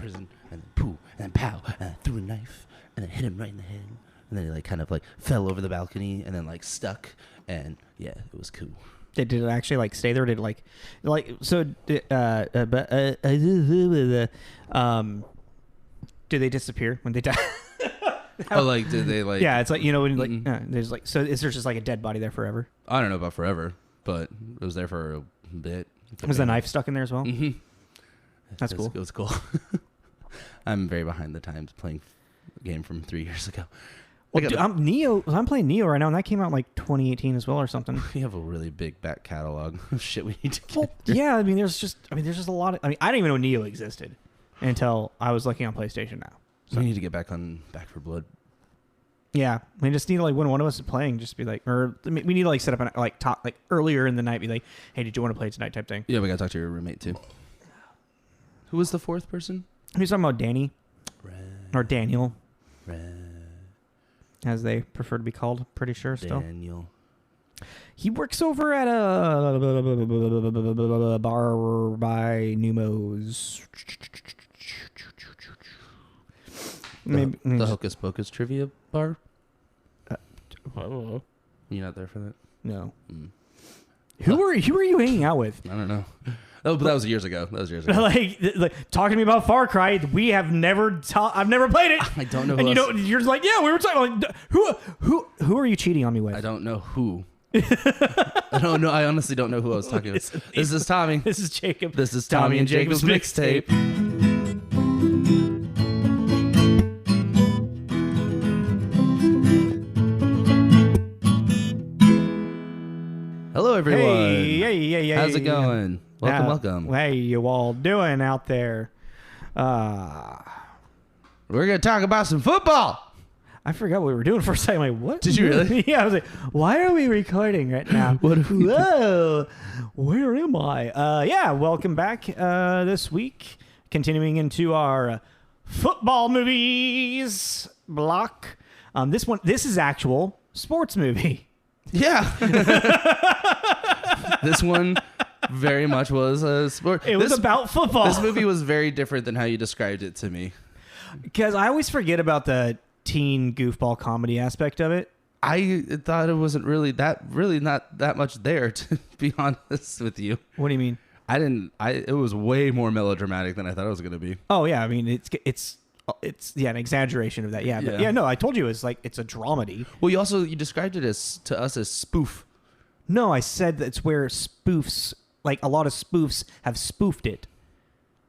person, and then poo, and then pow, and I threw a knife, and then hit him right in the head, and then he like kind of like fell over the balcony, and then like stuck, and yeah, it was cool. Did it actually like stay there? Did it like so? Do they disappear when they die? Oh, like did they like? Yeah, it's like when like there's like so is there just like a dead body there forever? I don't know about forever, but it was there for a bit. Was the knife stuck in there as well? Mm-hmm. That's cool. It was cool. I'm very behind the times playing a game from 3 years ago. Well, dude, I'm playing Neo right now, and that came out like 2018 as well or something. We have a really big back catalog of shit we need to get. Well, yeah, I mean, there's just a lot of. I mean, I didn't even know Neo existed until I was looking on PlayStation now. So. We need to get back on Back 4 Blood. Yeah, we just need to like when one of us is playing, just be like, or we need to like set up an like talk like earlier in the night, be like, hey, did you want to play tonight type thing? Yeah, we gotta talk to your roommate too. Who was the fourth person? Who's talking about Danny or Daniel, as they prefer to be called. Pretty sure still. Daniel. He works over at a bar by Numos. Maybe the Hocus Pocus trivia bar. You're not there for that? No. Who were you hanging out with? I don't know. Oh, but that was years ago. like talking to me about Far Cry. We have never I've never played it. I don't know. And you're like, yeah, we were talking. Like, who are you cheating on me with? I don't know who. I don't know. I honestly don't know who I was talking with. This is Tommy. This is Jacob. This is Tommy and Jacob's mixtape. Hello, everyone. Hey. How's it going? Welcome. Hey, you all doing out there? We're going to talk about some football. I forgot what we were doing for a second. Like, what? Did you really? Yeah, I was like, why are we recording right now? Whoa, where am I? Yeah, welcome back this week. Continuing into our football movies block. This is actual sports movie. Yeah. This one very much was a sport. It was about football. This movie was very different than how you described it to me. Because I always forget about the teen goofball comedy aspect of it. I thought it wasn't really not that much there, to be honest with you. What do you mean? It was way more melodramatic than I thought it was going to be. Oh yeah, I mean it's an exaggeration of that. Yeah, but no, I told you it's a dramedy. Well, you described it to us as spoof. No, I said that it's where spoofs, like a lot of spoofs have spoofed it.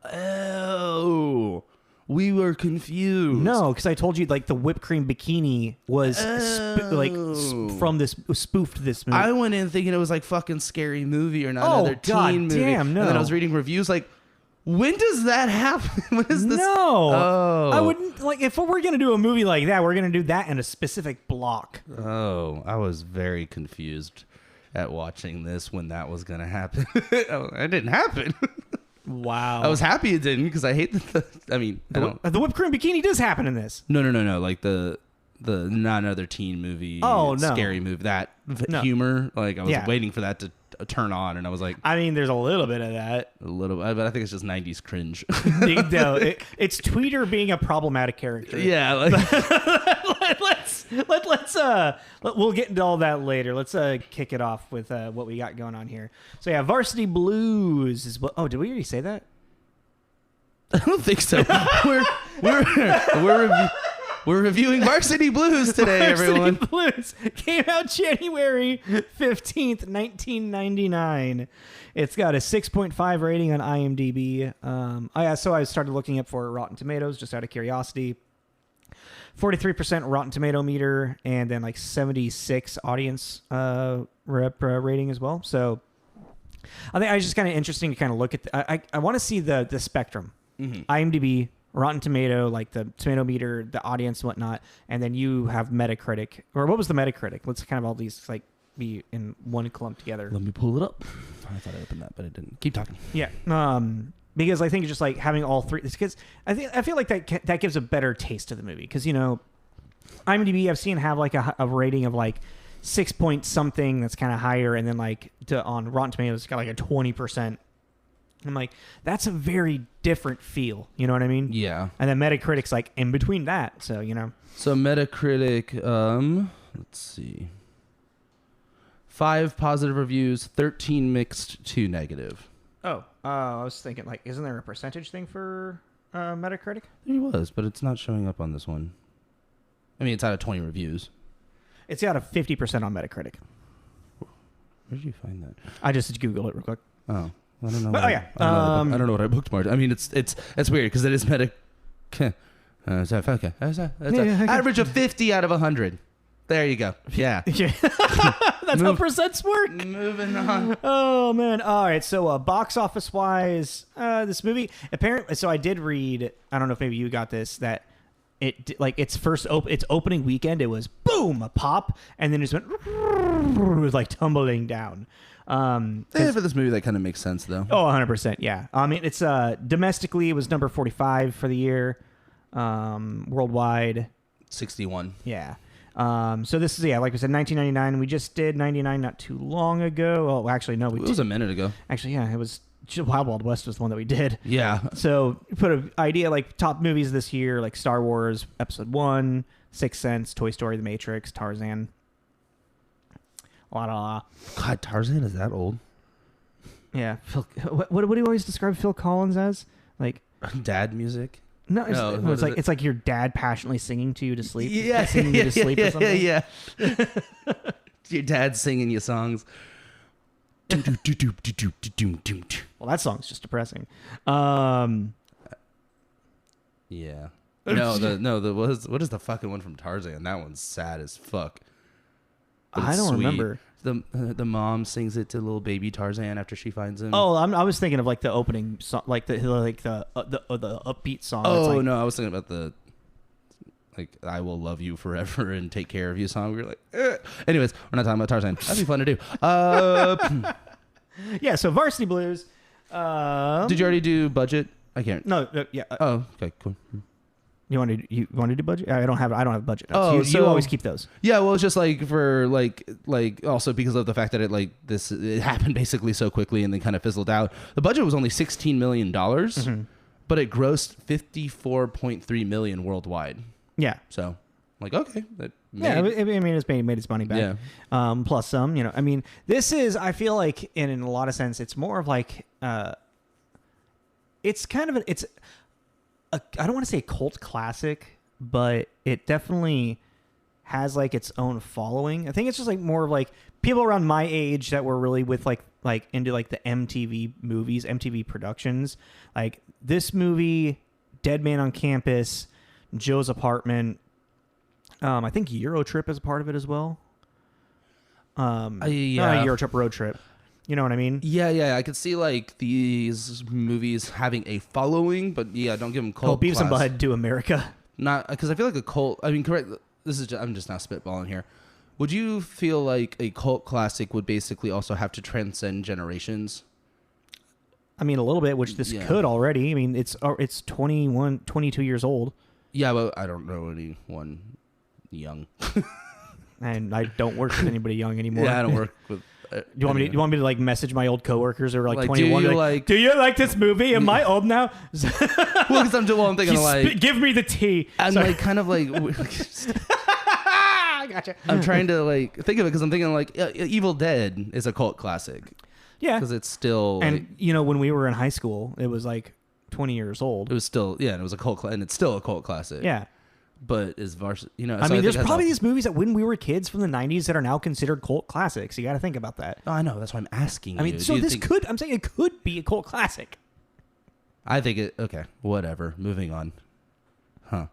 Oh, we were confused. No, because I told you like the whipped cream bikini was spoofed this movie. I went in thinking it was like fucking Scary Movie or another teen movie. Damn, no. And then I was reading reviews like, when does that happen? When is this? No. Oh. I wouldn't, like, if we're going to do a movie like that, we're going to do that in a specific block. Oh, I was very confused at watching this when that was going to happen. It didn't happen. Wow. I was happy it didn't because I hate the whipped cream bikini does happen in this. No. Like the not another teen movie. Oh, no. Scary movie. That humor. Like I was waiting for that to turn on, and I was like, I mean, there's a little bit of that. A little, but I think it's just 90s cringe. No, it's Tweeter being a problematic character. Yeah. Like, we'll get into all that later. Let's kick it off with what we got going on here. So yeah, Varsity Blues is what. Oh, did we already say that? I don't think so. We're reviewing Varsity Blues today, everyone. Varsity Blues came out January 15th, 1999. It's got a 6.5 rating on IMDb. So I started looking up for Rotten Tomatoes just out of curiosity. 43% Rotten Tomato meter, and then like 76 audience rating as well. So I think it's just kind of interesting to kind of look at. I want to see the spectrum. Mm-hmm. IMDb, Rotten Tomato, like the tomato meter, the audience, whatnot, and then you have Metacritic. Or what was the Metacritic? Let's kind of all these like be in one clump together. Let me pull it up. I thought I opened that, but I didn't. Keep talking. Yeah. Because I think just like having all three, because I feel like that gives a better taste to the movie. Because IMDb I've seen have like a rating of like 6 point something that's kind of higher, and then like on Rotten Tomatoes it's got like a 20% I'm like, that's a very different feel. You know what I mean? Yeah. And then Metacritic's like in between that. So, So Metacritic, let's see. 5 positive reviews, 13 mixed, 2 negative. Oh, I was thinking, like, isn't there a percentage thing for Metacritic? It was, but it's not showing up on this one. I mean, it's out of 20 reviews. It's out of 50% on Metacritic. Where did you find that? I just Google it real quick. Oh, I don't know. But, I don't know what I bookmarked. I mean, it's weird because it is Metacritic. Okay. Average of 50 out of 100. There you go. Yeah. Yeah. That's how percents work. Moving on. Oh, man. All right. So, box office wise, this movie, apparently, so I did read, I don't know if maybe you got this, that its opening weekend, it was boom, a pop, and then it just went, it was like tumbling down. For this movie, that kind of makes sense, though. Oh, 100%. Yeah. I mean, it's domestically, it was number 45 for the year. Worldwide, 61. Yeah. So this is, like we said, 1999. We just did 99 not too long ago. Oh, actually, no. It was a minute ago. Actually, yeah, it was Wild Wild West was the one that we did. Yeah. So put an idea like top movies this year, like Star Wars Episode 1, Sixth Sense, Toy Story, The Matrix, Tarzan. God, Tarzan is that old? Yeah. What do you always describe Phil Collins as? Like dad music? No, it's like your dad passionately singing to you to sleep. Yeah, singing you to sleep or something. Yeah. Your dad singing you songs. Well, that song's just depressing. Yeah. What is the fucking one from Tarzan? That one's sad as fuck. I don't remember. The mom sings it to little baby Tarzan after she finds him. Oh, I was thinking of like the opening song, like the upbeat song. Oh no, I was thinking about the "I will love you forever and take care of you" song. We were like, anyways, we're not talking about Tarzan. That'd be fun to do. Yeah. So Varsity Blues. Did you already do budget? I can't. No. Yeah. Oh, okay, cool. You want to do budget? I don't have a budget. Oh, you always keep those. Yeah, well, it's just like for like also because of the fact that it happened basically so quickly and then kind of fizzled out. The budget was only $16 million, but it grossed $54.3 million worldwide. Yeah. So, okay, it's made its money back. Yeah. Plus some. I mean, this is. I feel like in a lot of sense, it's more of like. It's kind of I don't want to say cult classic, but it definitely has like its own following. I think it's just like more of like people around my age that were really with like into like the MTV movies, MTV productions. Like this movie, Dead Man on Campus, Joe's Apartment. I think Eurotrip is a part of it as well. Eurotrip, Road Trip. You know what I mean? Yeah. I could see like these movies having a following, but yeah, don't give them cult. Beavis and Butthead to America. Not because I feel like a cult. I mean, correct. I'm just now spitballing here. Would you feel like a cult classic would basically also have to transcend generations? I mean, a little bit, which this could already. I mean, it's 21, 22 years old. Yeah, but I don't know anyone young. And I don't work with anybody young anymore. Yeah, I don't work with. Do you want me to like message my old coworkers who are like 21? Do you like this movie? Am I old now? Well, because I'm thinking like, give me the tea. I'm like kind of like. I gotcha. I'm trying to like think of it because I'm thinking like Evil Dead is a cult classic. Yeah, because it's still and when we were in high school, it was like 20 years old. It was still and it was a cult and it's still a cult classic. Yeah. But is Varsity, I mean, there's probably these movies that when we were kids from the 90s that are now considered cult classics. You got to think about that. Oh, I know. That's why I'm asking. I mean, so I'm saying it could be a cult classic. I think it. Okay, whatever. Moving on. Huh.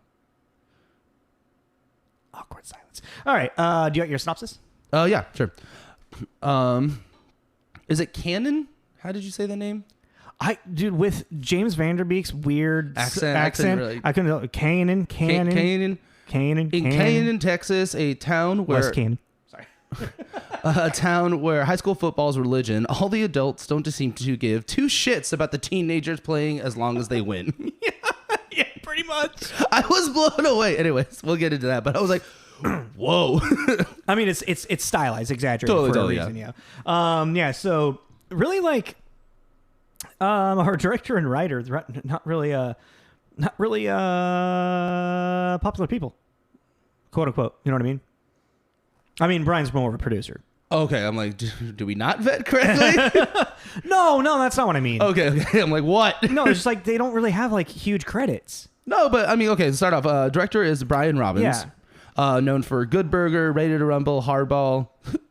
Awkward silence. All right. Do you want your synopsis? Oh yeah, sure. Is it Canon? How did you say the name? With James Van Der Beek's weird accent really, I couldn't know. Canaan. In Canaan, Texas, a town where West Canaan. Sorry. a town where high school football is religion. All the adults don't seem to give two shits about the teenagers playing as long as they win. Yeah, pretty much. I was blown away. Anyways, we'll get into that. But I was like, whoa. I mean, it's stylized, exaggerated for a reason. Yeah. So really like. Our director and writer, not really popular people, quote unquote. You know what I mean? I mean, Brian's more of a producer. Okay, I'm like, do we not vet correctly? No, that's not what I mean. Okay. I'm like, what? No, it's just like they don't really have like huge credits. No, but I mean, okay, to start off, director is Brian Robbins. Yeah. Known for Good Burger, Ready to Rumble, Hardball,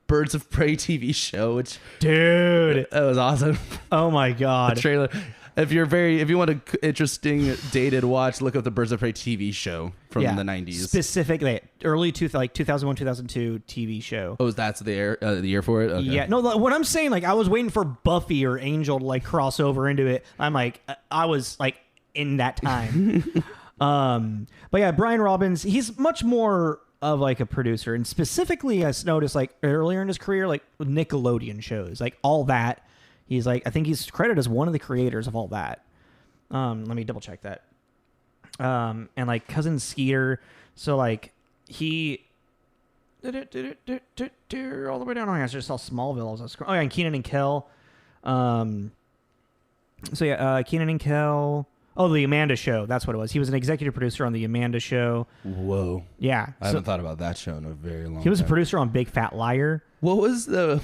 Birds of Prey TV show, which Dude, that was awesome. Oh my God. The trailer. If you want an interesting dated watch, look up the Birds of Prey TV show from the 90s. Specifically, early 2001, 2002 TV show. Oh, that's the year for it? Okay. Yeah. No, what I'm saying, like, I was waiting for Buffy or Angel to, like, cross over into it. I'm like, I was, like, in that time. But yeah, Brian Robbins, he's much more of, like, a producer. And specifically, I noticed, like, earlier in his career, like, Nickelodeon shows. Like, all that. He's like, I think he's credited as one of the creators of all that. Let me double check that. And like Cousin Skeeter. So like he all the way down. Oh, I just saw Smallville. Oh yeah, and Kenan and Kel. So yeah, Kenan and Kel. Oh, the Amanda Show. That's what it was. He was an executive producer on the Amanda Show. Whoa. Yeah. I haven't thought about that show in a very long time. He was a producer on Big Fat Liar. What was the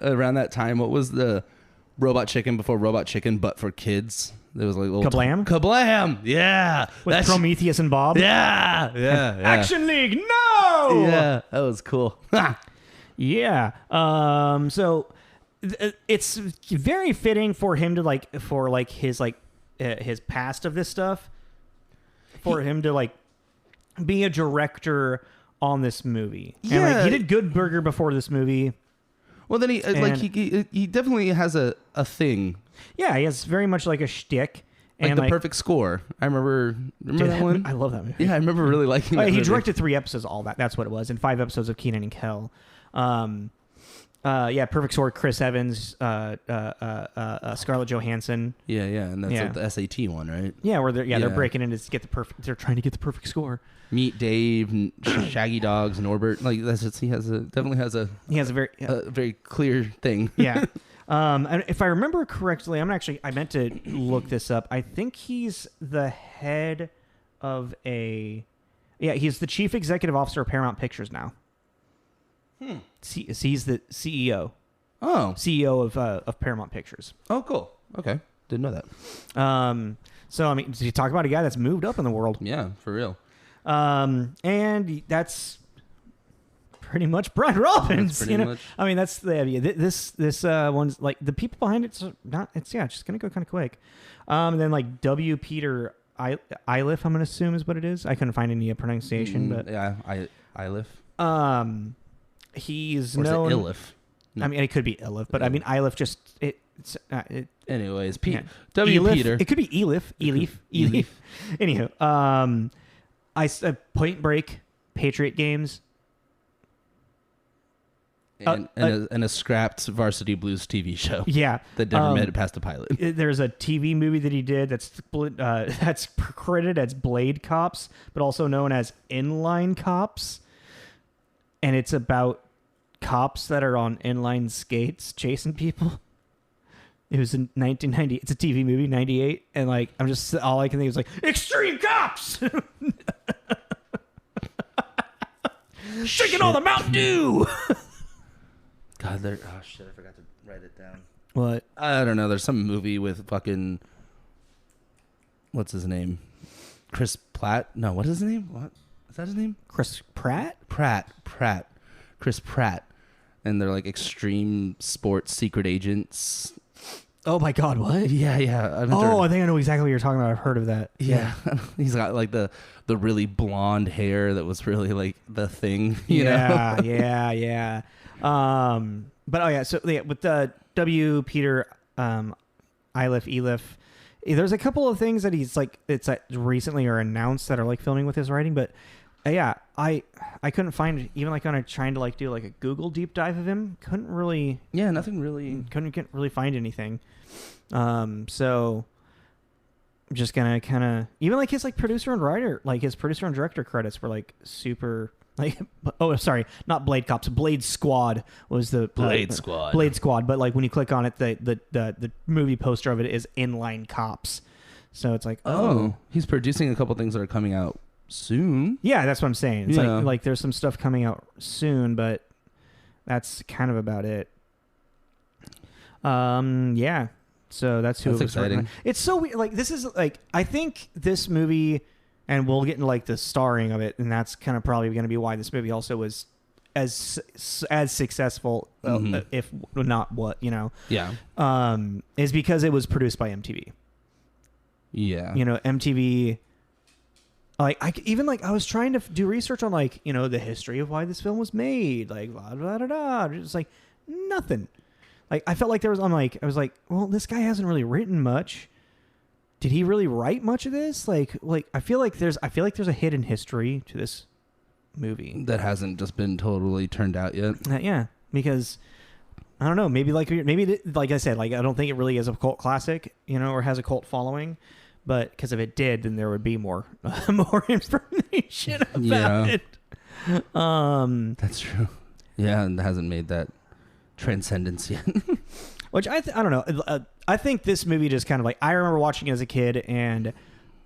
around that time? What was the Robot Chicken before Robot Chicken, but for kids? There was like little Kablam? Kablam. Yeah. With Prometheus and Bob. Yeah. Action League. No. Yeah. That was cool. Yeah. So it's very fitting for him to his past of this stuff, for him to like be a director on this movie. Yeah. And like he did Good Burger before this movie. Well, then he definitely has a thing. Yeah, he has very much like a shtick. Like the perfect score. I remember that one? I love that movie. Yeah, I remember really liking that He movie. directed 3 episodes of all that. That's what it was. And 5 episodes of Kenan and Kel. Perfect Score, Chris Evans, Scarlett Johansson. Yeah, and that's like the SAT one, right? Yeah, where they're breaking in to get the perfect. They're trying to get the perfect score. Meet Dave, Shaggy Dogs, Norbert. Like that's just, he definitely has a very clear thing. Yeah. And if I remember correctly, I meant to look this up. I think he's the head of he's the chief executive officer of Paramount Pictures now. He's the CEO. Oh. CEO of Paramount Pictures. Oh, cool. Okay. Didn't know that. So, I mean, you talk about a guy that's moved up in the world. Yeah, for real. And that's pretty much Brian Robbins. Much. I mean, that's the idea. This one's like the people behind it's just gonna go kind of quick. And then like W. Peter Iliff, I'm gonna assume is what it is. I couldn't find any pronunciation, but yeah, Iliff. He's or known. Is it Iliff? No. I mean, it could be Iliff, but I mean, Iliff just anyways, yeah. W. Eliff, Peter. It could be Eliff. Anyhow, Point Break, Patriot Games. And a scrapped Varsity Blues TV show. Yeah, that never made it past the pilot. There's a TV movie that he did that's credited as Blade Cops, but also known as Inline Cops, and it's about cops that are on inline skates chasing people. It was in 1990. It's a TV movie, 98, and like all I can think is like Extreme Cops. Shaking all the Mountain Dew. God, I forgot to write it down. What? I don't know. There's some movie with fucking, what's his name? Chris Pratt? No, what is his name? What is that his name? Chris Pratt? Pratt. Chris Pratt. And they're like extreme sports secret agents. Oh my God, what? Yeah. I think I know exactly what you're talking about. I've heard of that. Yeah. He's got like the really blonde hair that was really like the thing, you know? Yeah. So with the W. Peter Eliff, there's a couple of things that he's like recently or announced that are like filming with his writing, but I couldn't find, even like on trying to like do like a Google deep dive of him, couldn't really find anything. So I'm just gonna kind of, even like his like producer and writer, like his producer and director credits were like super Like, oh, sorry, not Blade Cops. Blade Squad was the Blade Squad. Blade Squad. But like when you click on it, the movie poster of it is Inline Cops. So it's like, oh, he's producing a couple things that are coming out soon. Yeah, that's what I'm saying. It's like there's some stuff coming out soon, but that's kind of about it. Yeah. So that's who. That's exciting. It's so weird. Like this is like I think this movie, and we'll get into like the starring of it, and that's kind of probably going to be why this movie also was as successful, if not what Yeah. Is because it was produced by MTV. Yeah. MTV. Like I was trying to do research on like the history of why this film was made, like blah blah blah blah. Just like nothing. Like I felt like I was like, well, this guy hasn't really written much. Did he really write much of this? Like I feel like there's a hidden history to this movie that hasn't just been totally turned out yet. Yeah, because I don't know, maybe like I said, like I don't think it really is a cult classic, or has a cult following. But because if it did, then there would be more information about it. That's true. Yeah, and it hasn't made that transcendence yet. Which I don't know. I think this movie just kind of like, I remember watching it as a kid, and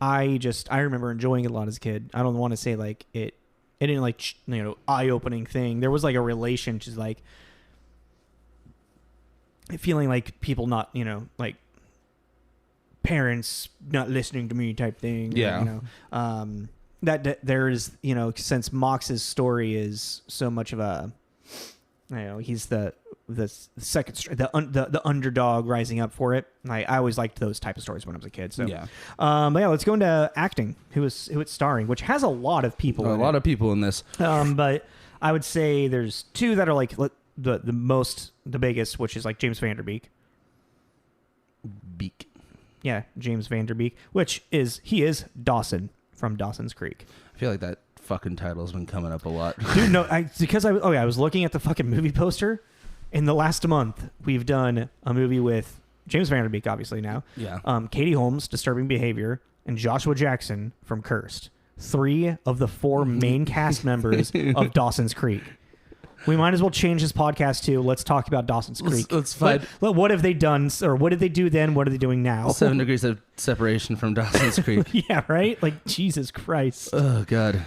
I remember enjoying it a lot as a kid. I don't want to say like it didn't like eye-opening thing. There was like a relation to like feeling like people not like parents not listening to me type thing. Yeah. That there's since Mox's story is so much of a he's the second the underdog rising up for it. I always liked those type of stories when I was a kid. So yeah. But yeah, let's go into acting. Who it's starring, which has a lot of people. A lot of people in this. But I would say there's two that are like the biggest, which is like James Van Der Beek. Beek. Yeah, James Van Der Beek, he is Dawson from Dawson's Creek. I feel like that fucking title's been coming up a lot. Dude, no, I was looking at the fucking movie poster. In the last month, we've done a movie with James Van Der Beek, obviously now. Yeah. Katie Holmes, Disturbing Behavior, and Joshua Jackson from Cursed. 3 of the 4 main cast members of Dawson's Creek. We might as well change this podcast to let's talk about Dawson's Creek. Let's find. What have they done, or what did they do then? What are they doing now? 7 degrees of separation from Dawson's Creek. Yeah, right? Like, Jesus Christ. Oh, God.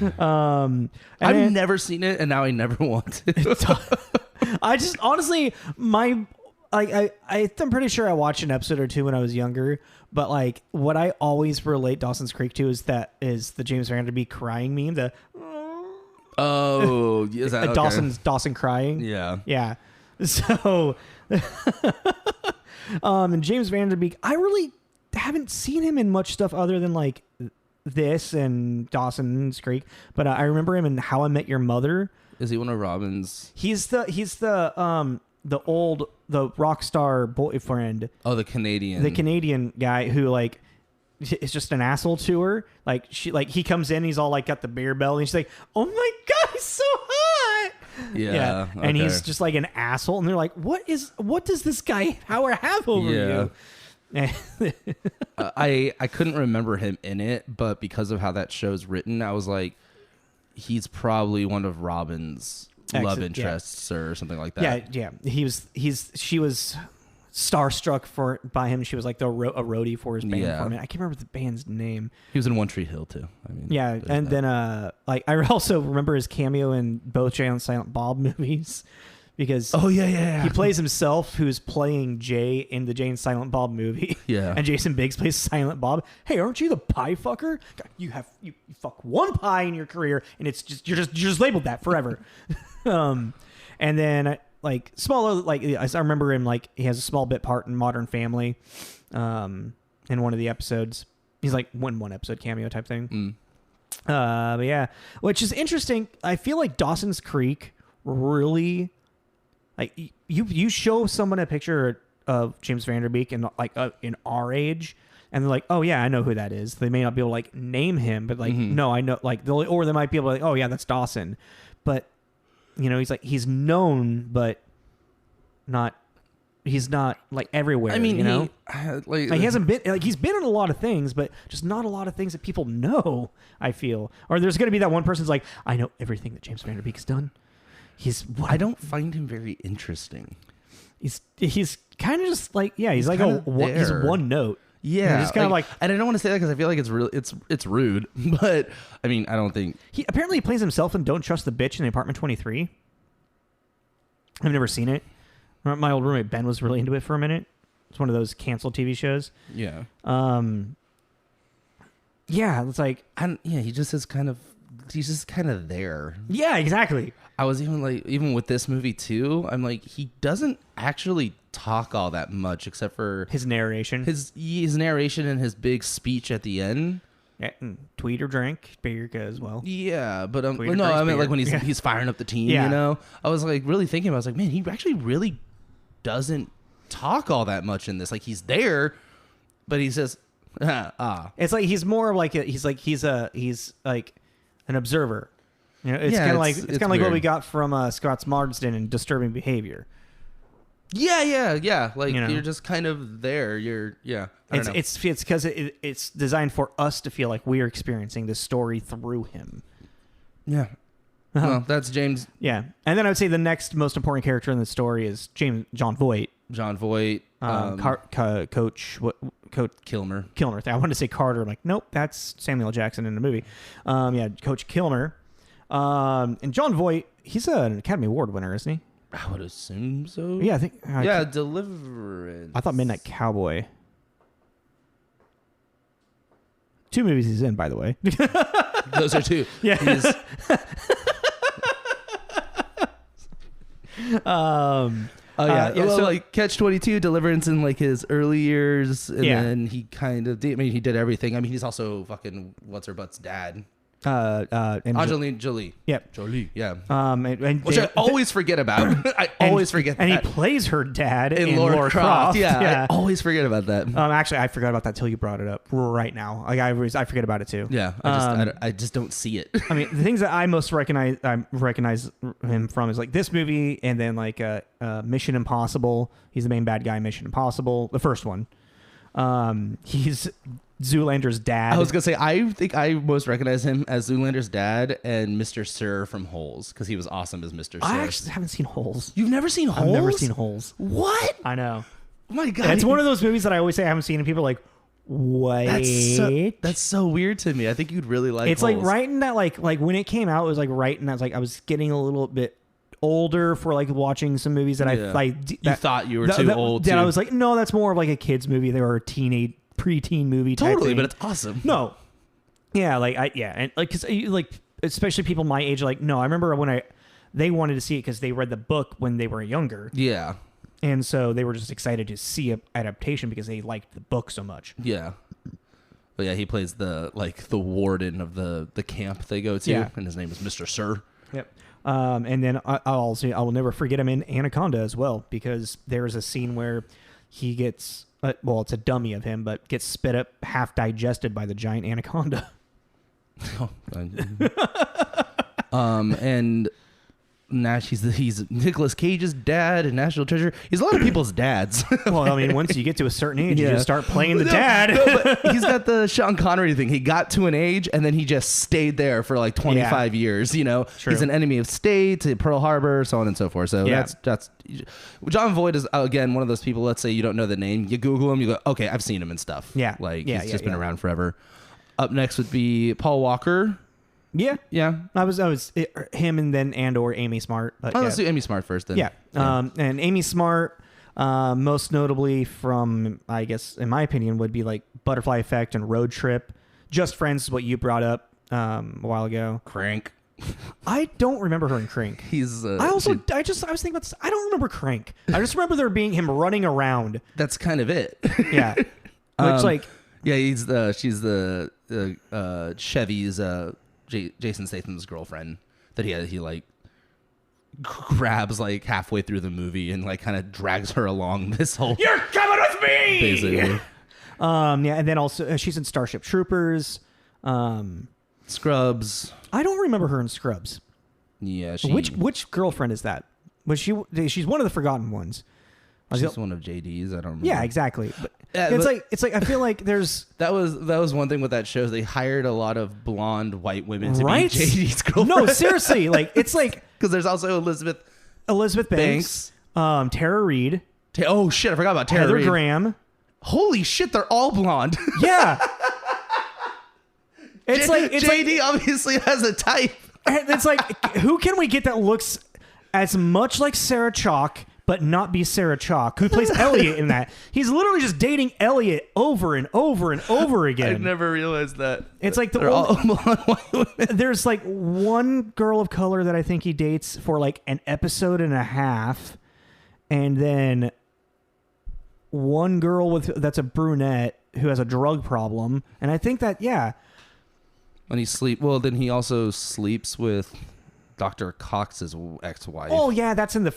I've never seen it, and now I never want to. I just, honestly, I'm pretty sure I watched an episode or two when I was younger, but like, what I always relate Dawson's Creek to is the James Van Der Beek crying meme, the... Oh, is that okay? Dawson crying? Yeah. Yeah. So, and James Van Der Beek, I really haven't seen him in much stuff other than like this and Dawson's Creek, but I remember him in How I Met Your Mother. Is he one of Robin's? He's the rock star boyfriend. Oh, the Canadian guy who like is just an asshole to her. Like he comes in, he's all like got the beer belly, and she's like, "Oh my God, he's so hot." Yeah. Okay. And he's just like an asshole, and they're like, what does this guy have over you? I couldn't remember him in it, but because of how that show's written, I was like, he's probably one of Robin's love interests or something like that. Yeah. She was starstruck by him. She was like a roadie for his band for a minute. I can't remember the band's name. He was in One Tree Hill too. I mean, and then I also remember his cameo in both Jay and Silent Bob movies. Because he plays himself, who's playing Jay in the Jay and Silent Bob movie. Yeah. And Jason Biggs plays Silent Bob. Hey, aren't you the pie fucker? You fuck one pie in your career, and it's just you're just labeled that forever. And then like smaller, like I remember him, like he has a small bit part in Modern Family, in one of the episodes. He's like one episode cameo type thing. But yeah, which is interesting. I feel like Dawson's Creek really. Like you show someone a picture of James Van Der Beek in like in our age, and they're like, "Oh yeah, I know who that is." They may not be able to like name him, but like, no, I know. Like, or they might be able to, like, "Oh yeah, that's Dawson," but he's known, but not like everywhere. I mean, you know, like he hasn't been like he's been in a lot of things, but just not a lot of things that people know. I feel, or there's going to be that one person's like, I know everything that James Van Der Beek has done. I don't find him very interesting. He's kind of just like he's like he's one note. Yeah, he's kind of like, and I don't want to say that because I feel like it's rude, but I mean I don't think he apparently plays himself in Don't Trust the Bitch in Apartment 23. I've never seen it. My old roommate Ben was really into it for a minute. It's one of those canceled TV shows. Yeah. Yeah, it's like, he's just kind of there. Yeah, exactly. I was even with this movie too, I'm like, he doesn't actually talk all that much except for his narration. His narration and his big speech at the end. Yeah, tweet or drink beer as well. Yeah, but I mean like when he's firing up the team, you know. I was like really thinking, I was like, man, he actually really doesn't talk all that much in this. Like he's there, but he says It's like he's more like he's like an observer. You know, it's kind of like what we got from Scott Marsden in Disturbing Behavior. Yeah. Like you're just kind of there. It's because it's designed for us to feel like we're experiencing this story through him. Yeah. Well, that's James. Yeah, and then I would say the next most important character in the story is John Voight. Coach Kilmer. I wanted to say Carter. I'm like, nope, that's Samuel Jackson in the movie. Coach Kilmer. And John Voight, he's an Academy Award winner, isn't he? I would assume so. Yeah, I think. Deliverance. I thought Midnight Cowboy. 2 movies he's in, by the way. Those are 2. Yeah. Like Catch-22, Deliverance in like his early years, and then he kind of did. I mean, he did everything. I mean, he's also fucking what's her butt's dad. And Angelina Jolie. Yep. Jolie. Yeah. Which I always forget about. I always forget. And that. he plays her dad in Lara Croft. Yeah. I always forget about that. Actually, I forgot about that till you brought it up right now. Like I forget about it too. Yeah. I just don't see it. I mean, the things that I most recognize him from is like this movie, and then like Mission Impossible. He's the main bad guy in Mission Impossible, the first one. He's Zoolander's dad. I was gonna say, I think I most recognize him as Zoolander's dad and Mr. Sir from Holes, because he was awesome as Mr. Sir. I actually haven't seen Holes. You've never seen Holes? I've never seen Holes. What? I know. Oh my god! It's one of those movies that I always say I haven't seen, and people are like, "Wait." That's so weird to me. I think you'd really like. It's Holes. like right in that like when it came out, it was like right in that I was getting a little bit older for like watching some movies that you thought you were too old. Then I was like, no, that's more of like a kids movie. They were a preteen movie type totally, thing. but it's awesome. No, yeah, and like because like especially people my age, like no, I remember when they wanted to see it because they read the book when they were younger. Yeah, and so they were just excited to see an adaptation because they liked the book so much. Yeah, but yeah, he plays the warden of the camp they go to, and his name is Mr. Sir. Yep. And then I will never forget him in Anaconda as well, because there is a scene where he gets it's a dummy of him, but gets spit up, half digested by the giant anaconda. And Nash, he's Nicolas Cage's dad and National Treasure. He's a lot of people's dads. Well, I mean, once you get to a certain age, you just start playing the dad. But he's got the Sean Connery thing. He got to an age and then he just stayed there for like 25 years. You know, True. He's an enemy of state, to Pearl Harbor, so on and so forth. So that's John Voight is again one of those people. Let's say you don't know the name, you Google him, you go, okay, I've seen him and stuff. Yeah, he's just been around forever. Up next would be Paul Walker. Yeah. I was him and or Amy Smart. But let's do Amy Smart first then. Yeah. And Amy Smart, most notably from, I guess, in my opinion, would be like Butterfly Effect and Road Trip. Just Friends is what you brought up a while ago. Crank. I don't remember her in Crank. I was thinking about this. I don't remember Crank. I just remember there being him running around. That's kind of it. Yeah. Which she's the Chevy's Jason Statham's girlfriend that he like grabs like halfway through the movie and like kind of drags her along this whole. You're coming with me. Basically. And then also she's in Starship Troopers. Scrubs. I don't remember her in Scrubs. Yeah. Which girlfriend is that? She's one of the forgotten ones. She's one of JD's. I don't remember. Yeah, exactly. But it's like I feel like there's that was one thing with that show. Is they hired a lot of blonde white women to right? be JD's girlfriend. No, seriously, like it's like because there's also Elizabeth Banks, Tara Reid. Oh shit, I forgot about Tara Heather Reid. Graham. Holy shit, they're all blonde. Yeah. It's like JD obviously has a type. It's like, who can we get that looks as much like Sarah Chalk but not be Sarah Chalk, who plays Elliot in that? He's literally just dating Elliot over and over and over again. I never realized that. It's like all blonde white women. There's like one girl of color that I think he dates for like an episode and a half, and then one girl that's a brunette who has a drug problem, and I think that When then he also sleeps with Dr. Cox's ex-wife. Oh yeah, that's in the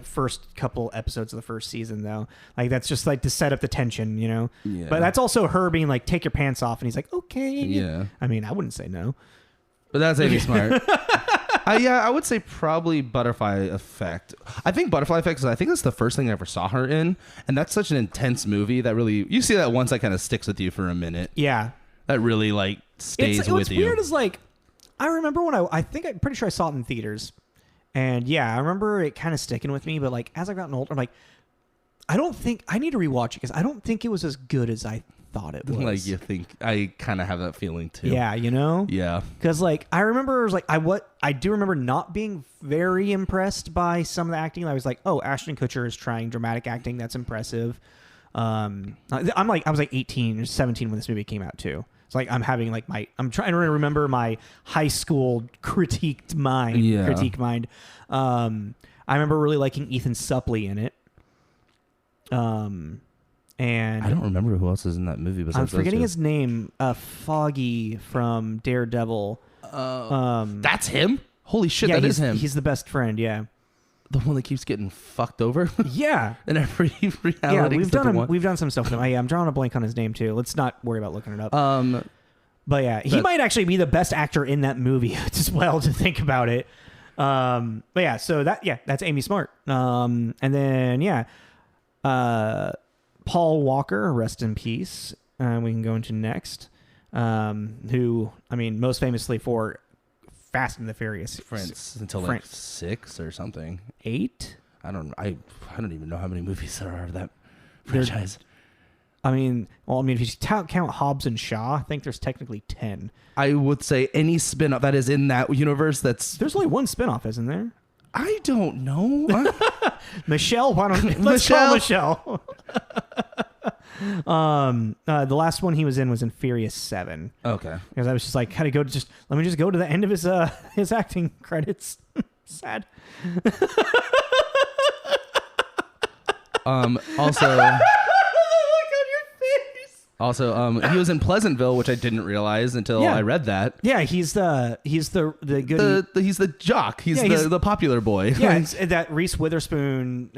first couple episodes of the first season though. Like that's just like to set up the tension, you know. Yeah. But that's also her being like, "Take your pants off," and he's like, "Okay." Yeah. I mean, I wouldn't say no. But that's Amy Smart. I would say probably Butterfly Effect. I think Butterfly Effect, I think that's the first thing I ever saw her in, and that's such an intense movie that really you see that once that kind of sticks with you for a minute. Yeah. That really like stays with you. What's weird is like, I remember when I'm pretty sure I saw it in theaters, and yeah, I remember it kind of sticking with me. But like as I've gotten older, I'm like, I don't think I need to rewatch it because I don't think it was as good as I thought it was. Like you think I kind of have that feeling too. Yeah, you know. Yeah. Because like I remember, it was like I do remember not being very impressed by some of the acting. I was like, oh, Ashton Kutcher is trying dramatic acting. That's impressive. I was like 18 or 17 when this movie came out too. It's like I'm having like I'm trying to remember my high school critique mind. I remember really liking Ethan Suplee in it. And I don't remember who else is in that movie. I'm forgetting his name. Foggy from Daredevil. That's him. Holy shit, yeah, that is him. He's the best friend. Yeah, the one that keeps getting fucked over. Yeah, in every reality. Yeah, we've done some stuff with him. I'm drawing a blank on his name too. Let's not worry about looking it up. But yeah, he might actually be the best actor in that movie as well. To think about it. But yeah, so that's Amy Smart. And then Paul Walker, rest in peace. We can go into next. Who, I mean, most famously for Fast and the Furious. Until like 6 or something. 8? I don't even know how many movies there are of that franchise. I mean, if you count Hobbs and Shaw, I think there's technically 10. I would say any spin-off that is in that universe there's only one spin-off, isn't there? I don't know. Michelle, why don't let's call Michelle. The last one he was in Furious 7. Okay. Because I was just like, let me just go to the end of his acting credits. Sad. Also Also, he was in Pleasantville, which I didn't realize until I read that. Yeah, he's the good. He's the jock. He's the popular boy. Yeah, that Reese Witherspoon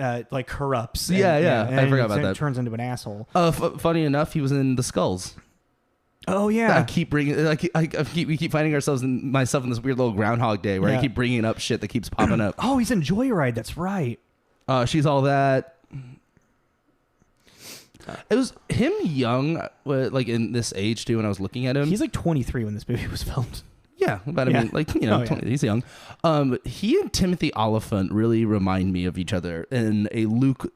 corrupts. And, I forgot about that. Turns into an asshole. Funny enough, he was in The Skulls. Oh yeah. I keep bringing. We keep finding ourselves in myself in this weird little Groundhog Day where I keep bringing up shit that keeps popping up. Oh, he's in Joyride. That's right. She's all that. It was him young, like in this age too. When I was looking at him, he's like 23 when this movie was filmed. Yeah, but I mean, 20, he's young. He and Timothy Oliphant really remind me of each other in a Luke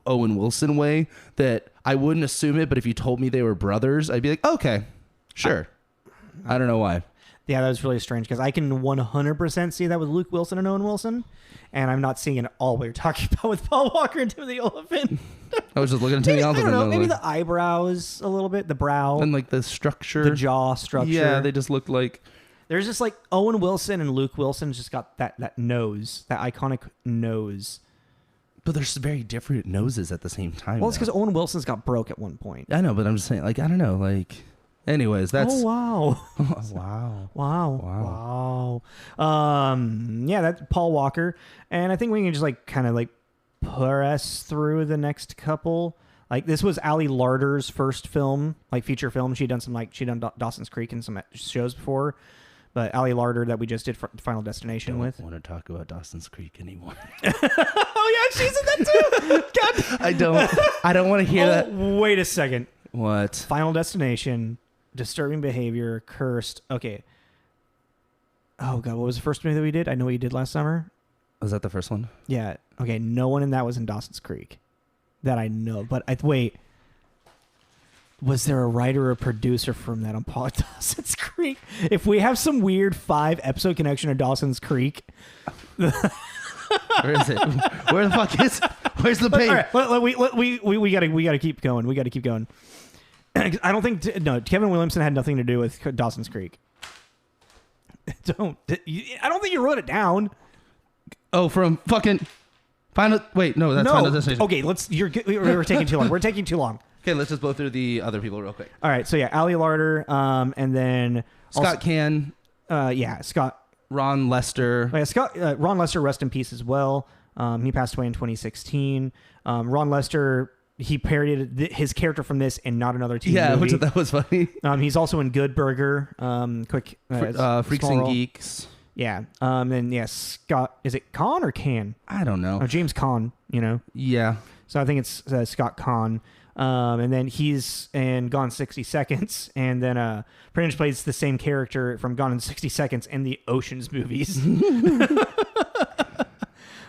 Owen Wilson way that I wouldn't assume it, but if you told me they were brothers, I'd be like, okay, sure. I don't know why. Yeah, that was really strange because I can 100% see that with Luke Wilson and Owen Wilson, and I'm not seeing it all what you're talking about with Paul Walker and Timothy Oliphant. I was just looking at Timothy Oliphant. I don't know, maybe the eyebrows a little bit, the brow. And like the structure. The jaw structure. Yeah, they just look like... There's just like Owen Wilson and Luke Wilson just got that nose, that iconic nose. But they're very different noses at the same time. Well, it's because Owen Wilson's got broke at one point. I know, but I'm just saying, like, I don't know, like... Anyways, that's... Oh, wow. Wow. Yeah, that's Paul Walker. And I think we can just, like, kind of, like, press through the next couple. Like, this was Ali Larter's first film, like, feature film. She'd done Dawson's Creek and some shows before. But Ali Larter that we just did Final Destination with. I don't want to talk about Dawson's Creek anymore. Oh, yeah, she's in that, too. God I don't want to hear that. Wait a second. What? Final Destination, Disturbing Behavior, Cursed. Okay. Oh god, what was the first movie that we did? I know what you did last summer. Was that the first one? Yeah. Okay. No one in that was in Dawson's Creek, that I know. But wait. Was there a writer or producer from that on Dawson's Creek? If we have some weird 5-episode connection to Dawson's Creek. Where is it? Where the fuck is? Where's the page? All right, we gotta keep going. We gotta keep going. I don't think Kevin Williamson had nothing to do with Dawson's Creek. I don't think you wrote it down. Oh, from fucking Final. Wait, no, that's Final Destination. Okay, we're taking too long. We're taking too long. Okay, let's just blow through the other people real quick. All right, so yeah, Ali Larder, and then Scott Caan. Scott. Ron Lester. Oh, yeah, Ron Lester, rest in peace as well. He passed away in 2016. Ron Lester, he parodied his character from this in Not Another Teen Movie. Which that was funny. He's also in Good Burger. Freaks and Geeks. Yeah. Then Scott. Is it Conn or Can? I don't know. Oh, James Conn. Yeah. So I think it's Scott Conn. And then he's in Gone 60 Seconds, and then pretty much plays the same character from Gone in 60 Seconds in the Ocean's movies.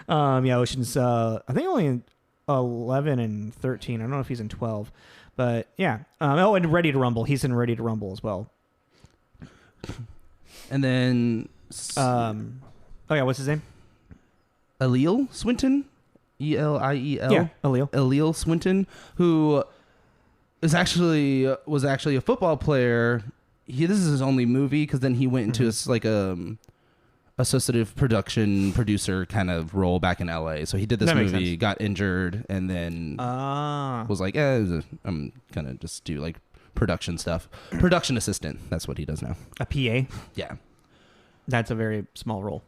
Ocean's, I think only in 11 and 13. I don't know if he's in 12, but yeah. And Ready to Rumble. He's in Ready to Rumble as well. And then, what's his name? Eliel Swinton. Eliel. Yeah, Eliel Swinton, who was actually a football player. This is his only movie because then he went into associative producer kind of role back in LA. So he did this movie, got injured, and then was like, I'm gonna just do like production stuff. Production assistant. That's what he does now. A PA. Yeah, that's a very small role.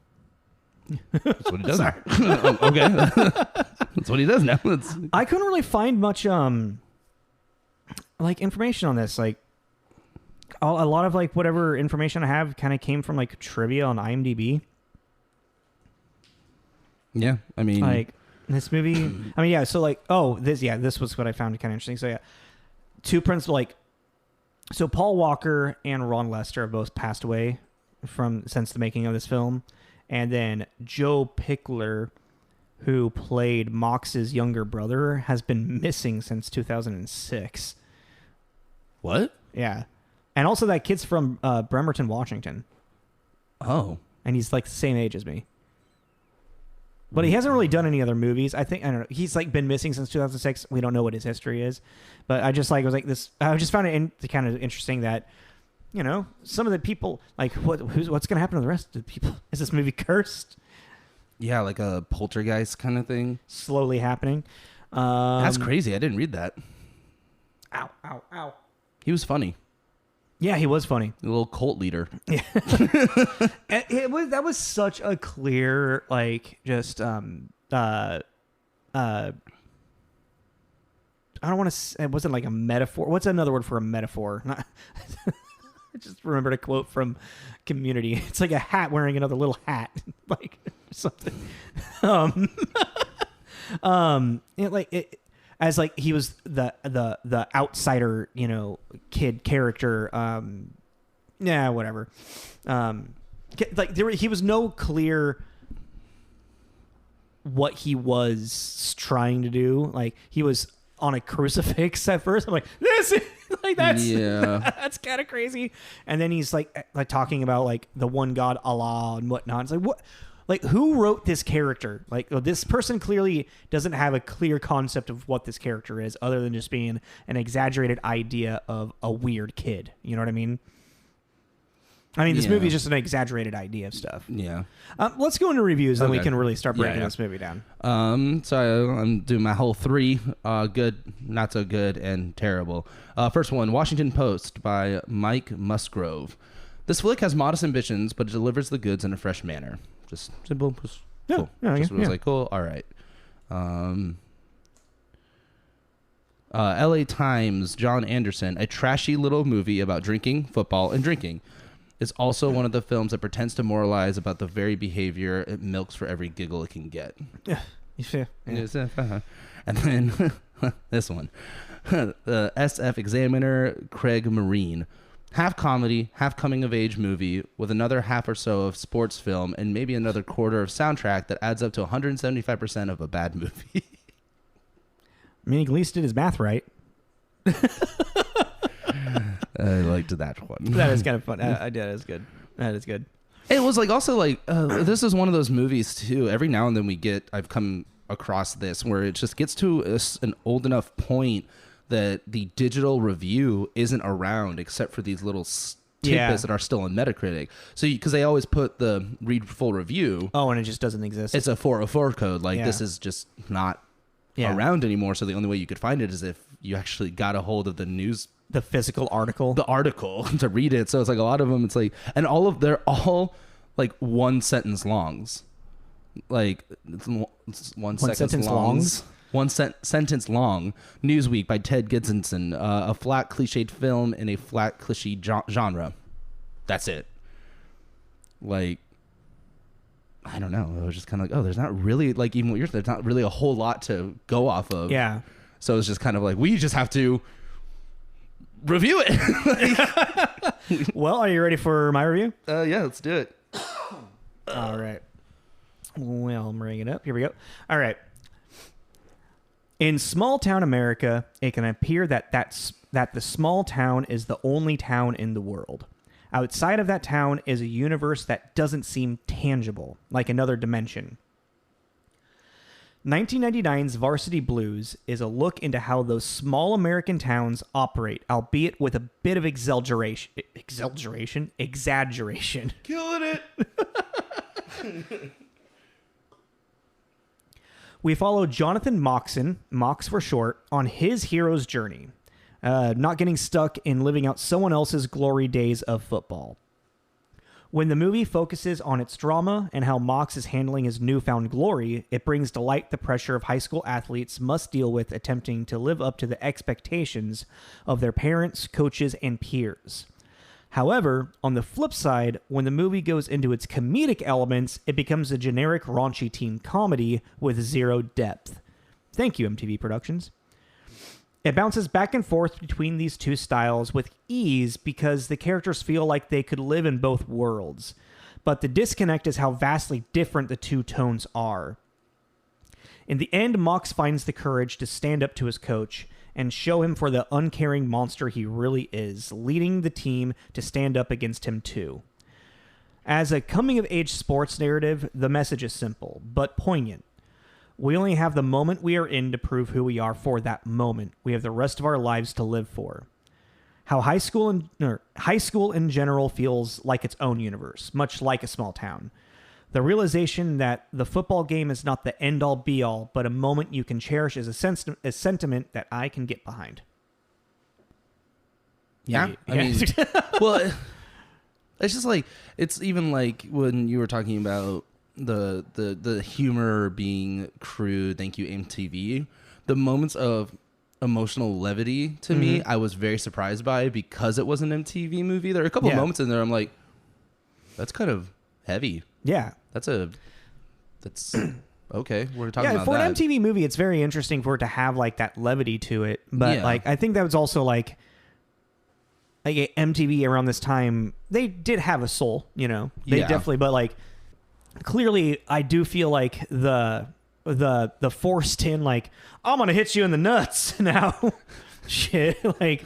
That's what he does now. Okay. That's what he does now. I couldn't really find much information on this. Like a lot of like whatever information I have kind of came from like trivia on IMDb. Yeah, I mean, like this movie. I mean, yeah. So like, this was what I found kind of interesting. So yeah, two principal so Paul Walker and Ron Lester have both passed away since the making of this film. And then Joe Pickler, who played Mox's younger brother, has been missing since 2006. What? Yeah. And also that kid's from Bremerton, Washington. Oh. And he's like the same age as me. But he hasn't really done any other movies. I don't know. He's like been missing since 2006. We don't know what his history is. But I just found it kind of interesting that, some of the people, like, what's going to happen to the rest of the people? Is this movie cursed? Yeah, like a poltergeist kind of thing. Slowly happening. That's crazy. I didn't read that. Ow, ow, ow. He was funny. Yeah, he was funny. A little cult leader. Yeah. That was such a clear, like, just, I don't want to, it wasn't like a metaphor. What's another word for a metaphor? I just remembered a quote from Community. It's like a hat wearing another little hat, like something. As like he was the outsider, kid character. Whatever. He was no clear what he was trying to do. Like he was on a crucifix at first. I'm like, this is like that's kind of crazy. And then he's like talking about like the one God, Allah, and whatnot. It's like, what? Like, who wrote this character? Like, this person clearly doesn't have a clear concept of what this character is, other than just being an exaggerated idea of a weird kid. You know what I mean? This movie is just an exaggerated idea of stuff. Yeah. Let's go into reviews, and we can really start breaking this movie down. So I'm doing my whole 3, good, not so good, and terrible. First one, Washington Post by Mike Musgrove. This flick has modest ambitions, but it delivers the goods in a fresh manner. Just simple, just cool. Was like, cool, all right. LA Times, John Anderson, a trashy little movie about drinking, football, and drinking. It's also one of the films that pretends to moralize about the very behavior it milks for every giggle it can get. Yeah. And then this one. The SF Examiner, Craig Marine. Half comedy, half coming of age movie with another half or so of sports film and maybe another quarter of soundtrack that adds up to 175% of a bad movie. I mean, at least did his math right. I liked that one. That is kind of fun. That is good. That is good. It was like also like this is one of those movies too. Every now and then I've come across this where it just gets to an old enough point that the digital review isn't around except for these little tidbits that are still on Metacritic. So because they always put the read full review. Oh, and it just doesn't exist. It's a 404 code. Like this is just not around anymore. So the only way you could find it is if you actually got a hold of the physical article, to read it. So it's like a lot of them. It's like, and they're all like one sentence longs, like it's one sentence longs. One sentence long. Newsweek by Ted Gidsinson. A flat cliched film in a flat cliche genre. That's it. Like, I don't know. It was just kind of like, there's not really like even what you're. There's not really a whole lot to go off of. Yeah. So it's just kind of like we just have to review it. Well, are you ready for my review? Yeah, let's do it. All right. Well, I'm bringing it up. Here we go. All right. In small town America, it can appear that the small town is the only town in the world. Outside of that town is a universe that doesn't seem tangible, like another dimension. 1999's Varsity Blues is a look into how those small American towns operate, albeit with a bit of exaggeration. Killing it. We follow Jonathan Moxon, Mox for short, on his hero's journey, not getting stuck in living out someone else's glory days of football. When the movie focuses on its drama and how Mox is handling his newfound glory, it brings to light the pressure of high school athletes must deal with attempting to live up to the expectations of their parents, coaches, and peers. However, on the flip side, when the movie goes into its comedic elements, it becomes a generic raunchy teen comedy with zero depth. Thank you, MTV Productions. It bounces back and forth between these two styles with ease because the characters feel like they could live in both worlds. But the disconnect is how vastly different the two tones are. In the end, Mox finds the courage to stand up to his coach and show him for the uncaring monster he really is, leading the team to stand up against him too. As a coming-of-age sports narrative, the message is simple, but poignant. We only have the moment we are in to prove who we are for that moment. We have the rest of our lives to live for. How high school in general feels like its own universe, much like a small town. The realization that the football game is not the end-all be-all, but a moment you can cherish is a sentiment that I can get behind. Yeah. I mean, well, it's just like, it's even like when you were talking about the humor being crude, thank you, MTV. The moments of emotional levity to me, I was very surprised by because it was an MTV movie. There are a couple of moments in there I'm like, that's kind of heavy. Yeah. That's okay. We're talking about for that. an MTV movie, it's very interesting for it to have like that levity to it. But like, I think that was also like MTV around this time, they did have a soul, you know, they definitely, but like clearly I do feel like the forced in, like, I'm going to hit you in the nuts now. Shit. Like,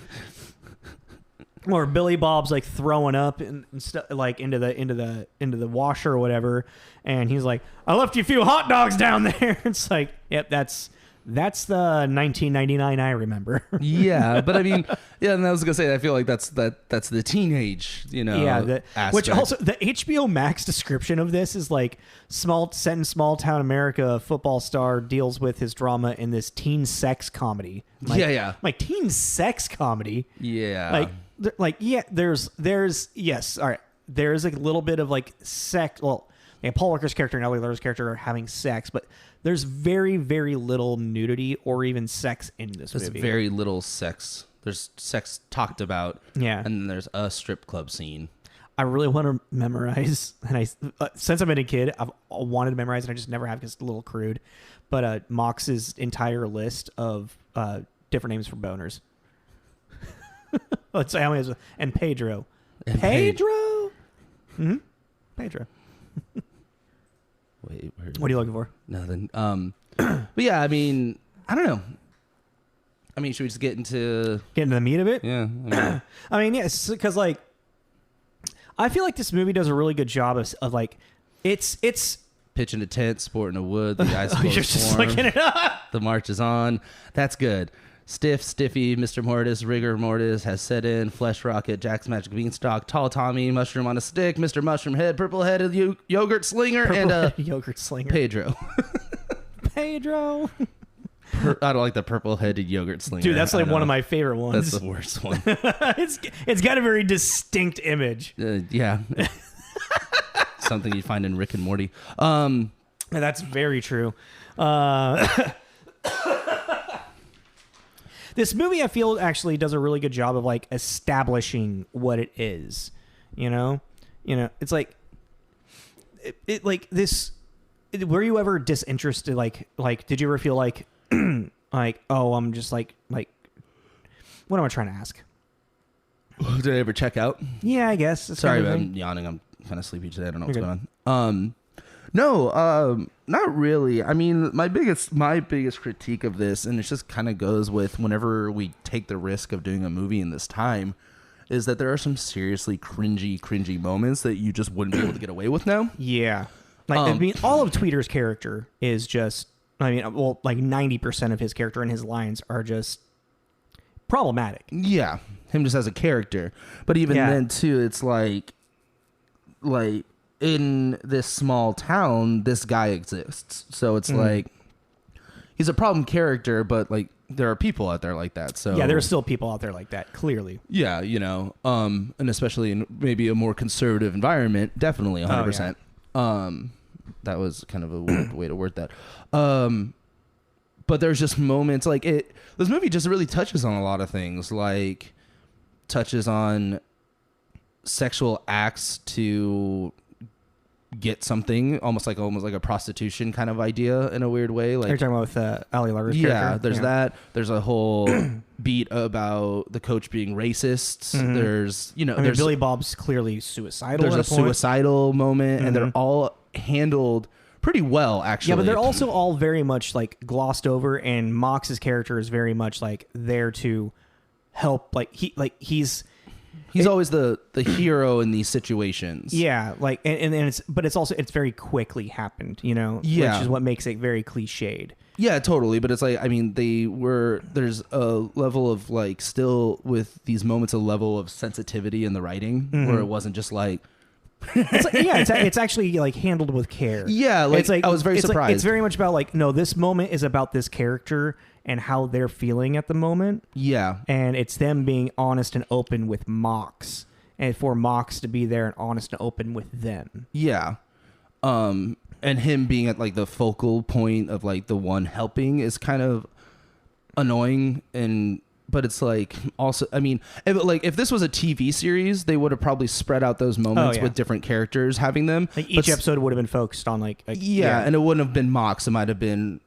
or Billy Bob's like throwing up and stuff, like into the washer or whatever, and he's like, "I left you a few hot dogs down there." It's like, yep, that's the 1999 I remember. Yeah, but I mean, and I was gonna say, I feel like that's the teenage, you know, which also the HBO Max description of this is like set in small town America, football star deals with his drama in this teen sex comedy. Like teen sex comedy. Yeah, there's yes, all right. There's a little bit of like sex. Well, Paul Walker's character and Ellie Larter's character are having sex, but there's very, very little nudity or even sex in this movie. There's very little sex. There's sex talked about. Yeah, and then there's a strip club scene. I really want to memorize, and since I've been a kid, I've wanted to memorize, and I just never have because it's a little crude. Mox's entire list of different names for boners. Let's say how many. And Pedro. Pedro. Mm-hmm. Pedro. Wait, what are you looking for? Nothing. But yeah, I mean, I don't know. I mean, should we just get into the meat of it? Yeah. I mean, yes, because like, I feel like this movie does a really good job of like, it's pitching a tent, sporting a wood. The ice you're just form. looking it up. The march is on. That's good. Stiffy, Mr. Mortis, Rigor Mortis has set in, Flesh Rocket, Jack's Magic Beanstalk, Tall Tommy, Mushroom on a Stick, Mr. Mushroom Head, Purple Headed Yogurt Slinger, and Yogurt Slinger. Pedro. Pedro. I don't like the Purple Headed Yogurt Slinger. Dude, that's like one of my favorite ones. That's the worst one. It's got a very distinct image. Yeah. Something you find in Rick and Morty. That's very true. This movie, I feel, actually does a really good job of like establishing what it is. You know, it's like it like this. Were you ever disinterested? Like, did you ever feel like, like, oh, I'm just like, what am I trying to ask? Did I ever check out? Yeah, I guess. Sorry, I'm yawning. I'm kind of sleepy today. I don't know what's going on. No, not really. I mean, my biggest critique of this, and it just kind of goes with whenever we take the risk of doing a movie in this time, is that there are some seriously cringy moments that you just wouldn't be able to get away with now. Yeah. Like, I mean, all of Tweeter's character is just, I mean, well, like 90% of his character and his lines are just problematic. Yeah. Him just as a character. But even then, too, it's like in this small town, this guy exists. So it's like, he's a problem character, but like, there are people out there like that. So yeah, there are still people out there like that, clearly. Yeah, and especially in maybe a more conservative environment, definitely 100%. That was kind of a weird way to word that. But there's just moments like this movie just really touches on a lot of things, like touches on sexual acts to get something, almost like a prostitution kind of idea in a weird way. Like, you're talking about with Ali Larter's character? Yeah, there's that. There's a whole beat about the coach being racist. Mm-hmm. There's, there's Billy Bob's clearly suicidal. There's a suicidal moment, and they're all handled pretty well, actually. Yeah, but they're also all very much like glossed over, and Mox's character is very much like there to help. He's always the hero in these situations. Yeah, like and it's very quickly happened, Yeah, which is what makes it very cliched. Yeah, totally. But it's like, I mean, there's a level of like, still with these moments, a level of sensitivity in the writing where it wasn't just like. It's actually like handled with care. Yeah, like, it's like I was very surprised. It's very much about like, no, this moment is about this character and how they're feeling at the moment. Yeah. And it's them being honest and open with Mox, and for Mox to be there and honest and open with them. Yeah. And him being at like the focal point of like the one helping is kind of annoying, but it's like also, I mean, if this was a TV series, they would have probably spread out those moments with different characters having them. Like each episode would have been focused on like and it wouldn't have been Mox. It might have been,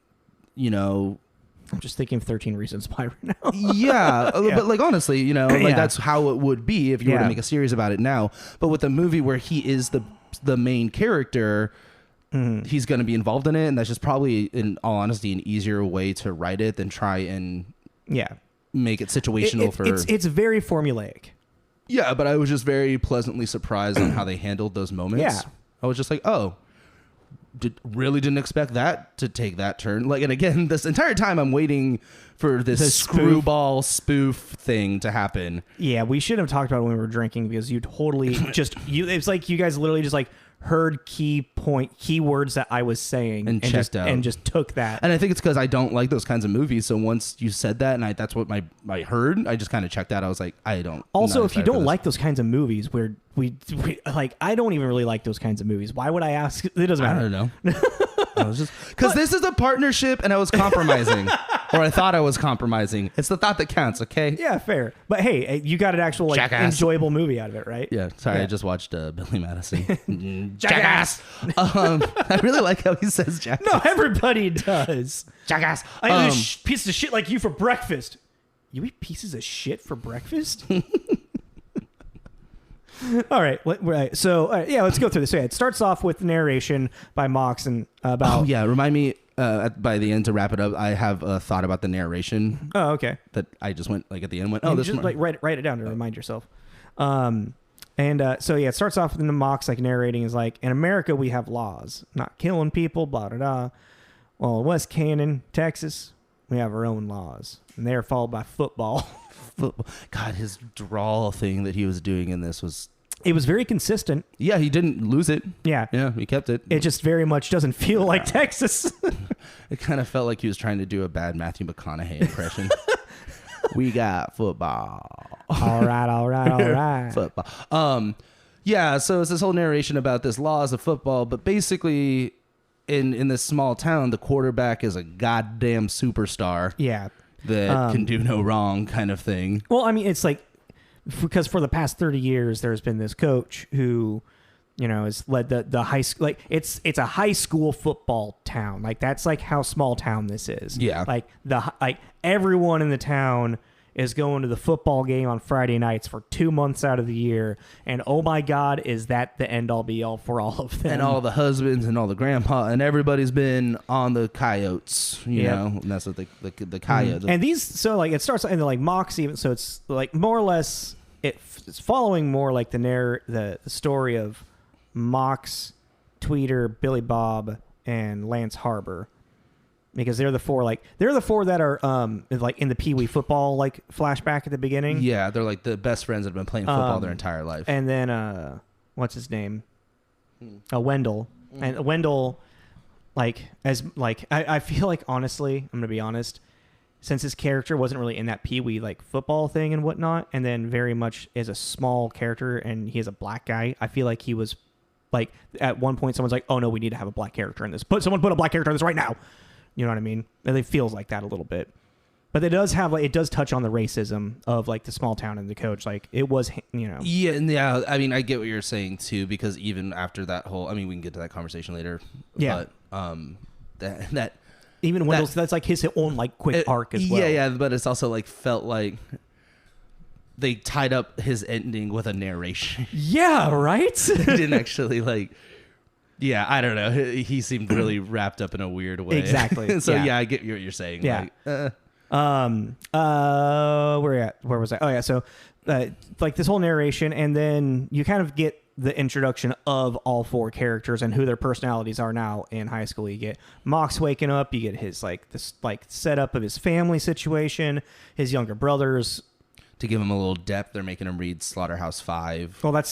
I'm just thinking of 13 Reasons Why right now. Yeah, but like honestly, that's how it would be if you were to make a series about it now. But with a movie where he is the main character, he's going to be involved in it, and that's just probably, in all honesty, an easier way to write it than try and make it situational. It's very formulaic. Yeah, but I was just very pleasantly surprised on how they handled those moments. Yeah, I was just like, oh. Really didn't expect that to take that turn. Like, and again, this entire time I'm waiting for this screwball spoof thing to happen. Yeah, we should have talked about it when we were drinking, because you totally it's like you guys literally just like heard keywords that I was saying and checked out and just took that. And I think it's because I don't like those kinds of movies. So once you said that, and that's what I heard, I just kind of checked out. I was like, I don't. Also, if you don't like those kinds of movies, where we like, I don't even really like those kinds of movies. Why would I ask? It doesn't matter. I don't know. I was just because this is a partnership, and I was compromising, or I thought I was compromising. It's the thought that counts, okay? Yeah, fair. But hey, you got an actual like Jackass. enjoyable movie out of it, right? Yeah. Sorry, Yeah. I just watched Billy Madison. Jackass. I really like how he says jackass. No, everybody does. Jackass. I eat pieces of shit like you for breakfast. You eat pieces of shit for breakfast? All right. So, yeah, let's go through this. So, yeah, it starts off with narration by Mox and about... Oh, yeah. Remind me by the end to wrap it up. I have a thought about the narration. Oh, okay. That I just went, like, at the end went, This just, like, write it down to remind yourself. So, yeah, it starts off with the Mox, like, narrating is like, in America, we have laws. Not killing people, blah, blah, blah. Well, in West Canyon, Texas, we have our own laws. And they are followed by football. God, his drawl thing that he was doing in this was... It was very consistent. Yeah, he didn't lose it. Yeah. Yeah, he kept it. It just very much doesn't feel like Texas. It kind of felt like he was trying to do a bad Matthew McConaughey impression. We got football. All right. Football. Yeah, so it's this whole narration about this laws of football, but basically in this small town, the quarterback is a goddamn superstar. Yeah. That can do no wrong kind of thing. Well, I mean, it's like, because for the past 30 years, there's been this coach who, has led the high school. Like, it's a high school football town. Like, that's like how small town this is. Yeah. Like, everyone in the town is going to the football game on Friday nights for 2 months out of the year. And oh my God, is that the end all be all for all of them? And all the husbands and all the grandpa and everybody's been on the coyotes, you know, and that's what the coyote. And these, so like it starts and like Mox even, so it's like more or less it's following more like the story of Mox, Tweeter, Billy Bob, and Lance Harbor. Because they're the four that are like in the Pee Wee football like flashback at the beginning. Yeah, they're like the best friends that have been playing football their entire life. And then what's his name? Wendell. And Wendell, I feel like honestly, I'm gonna be honest, since his character wasn't really in that Pee Wee like football thing and whatnot, and then very much is a small character and he is a black guy, I feel like he was like at one point someone's like, oh no, we need to have a black character in this. Someone put a black character in this right now. You know what I mean? And it feels like that a little bit. But it does have it does touch on the racism of like the small town and the coach. Like it was, Yeah. I mean, I get what you're saying too, because even after that whole, I mean, we can get to that conversation later. Yeah. But that even Wendell's, that's like his own like quick arc as well. Yeah. But it's also like felt like they tied up his ending with a narration. Yeah. Right. He didn't actually like. Yeah, I don't know. He seemed really wrapped up in a weird way. Exactly. So yeah, I get what you're saying. Yeah. Where was I? Oh yeah. So, like this whole narration, and then you kind of get the introduction of all four characters and who their personalities are now in high school. You get Mox waking up. You get his this setup of his family situation, his younger brothers. To give him a little depth, they're making him read Slaughterhouse-Five. Well,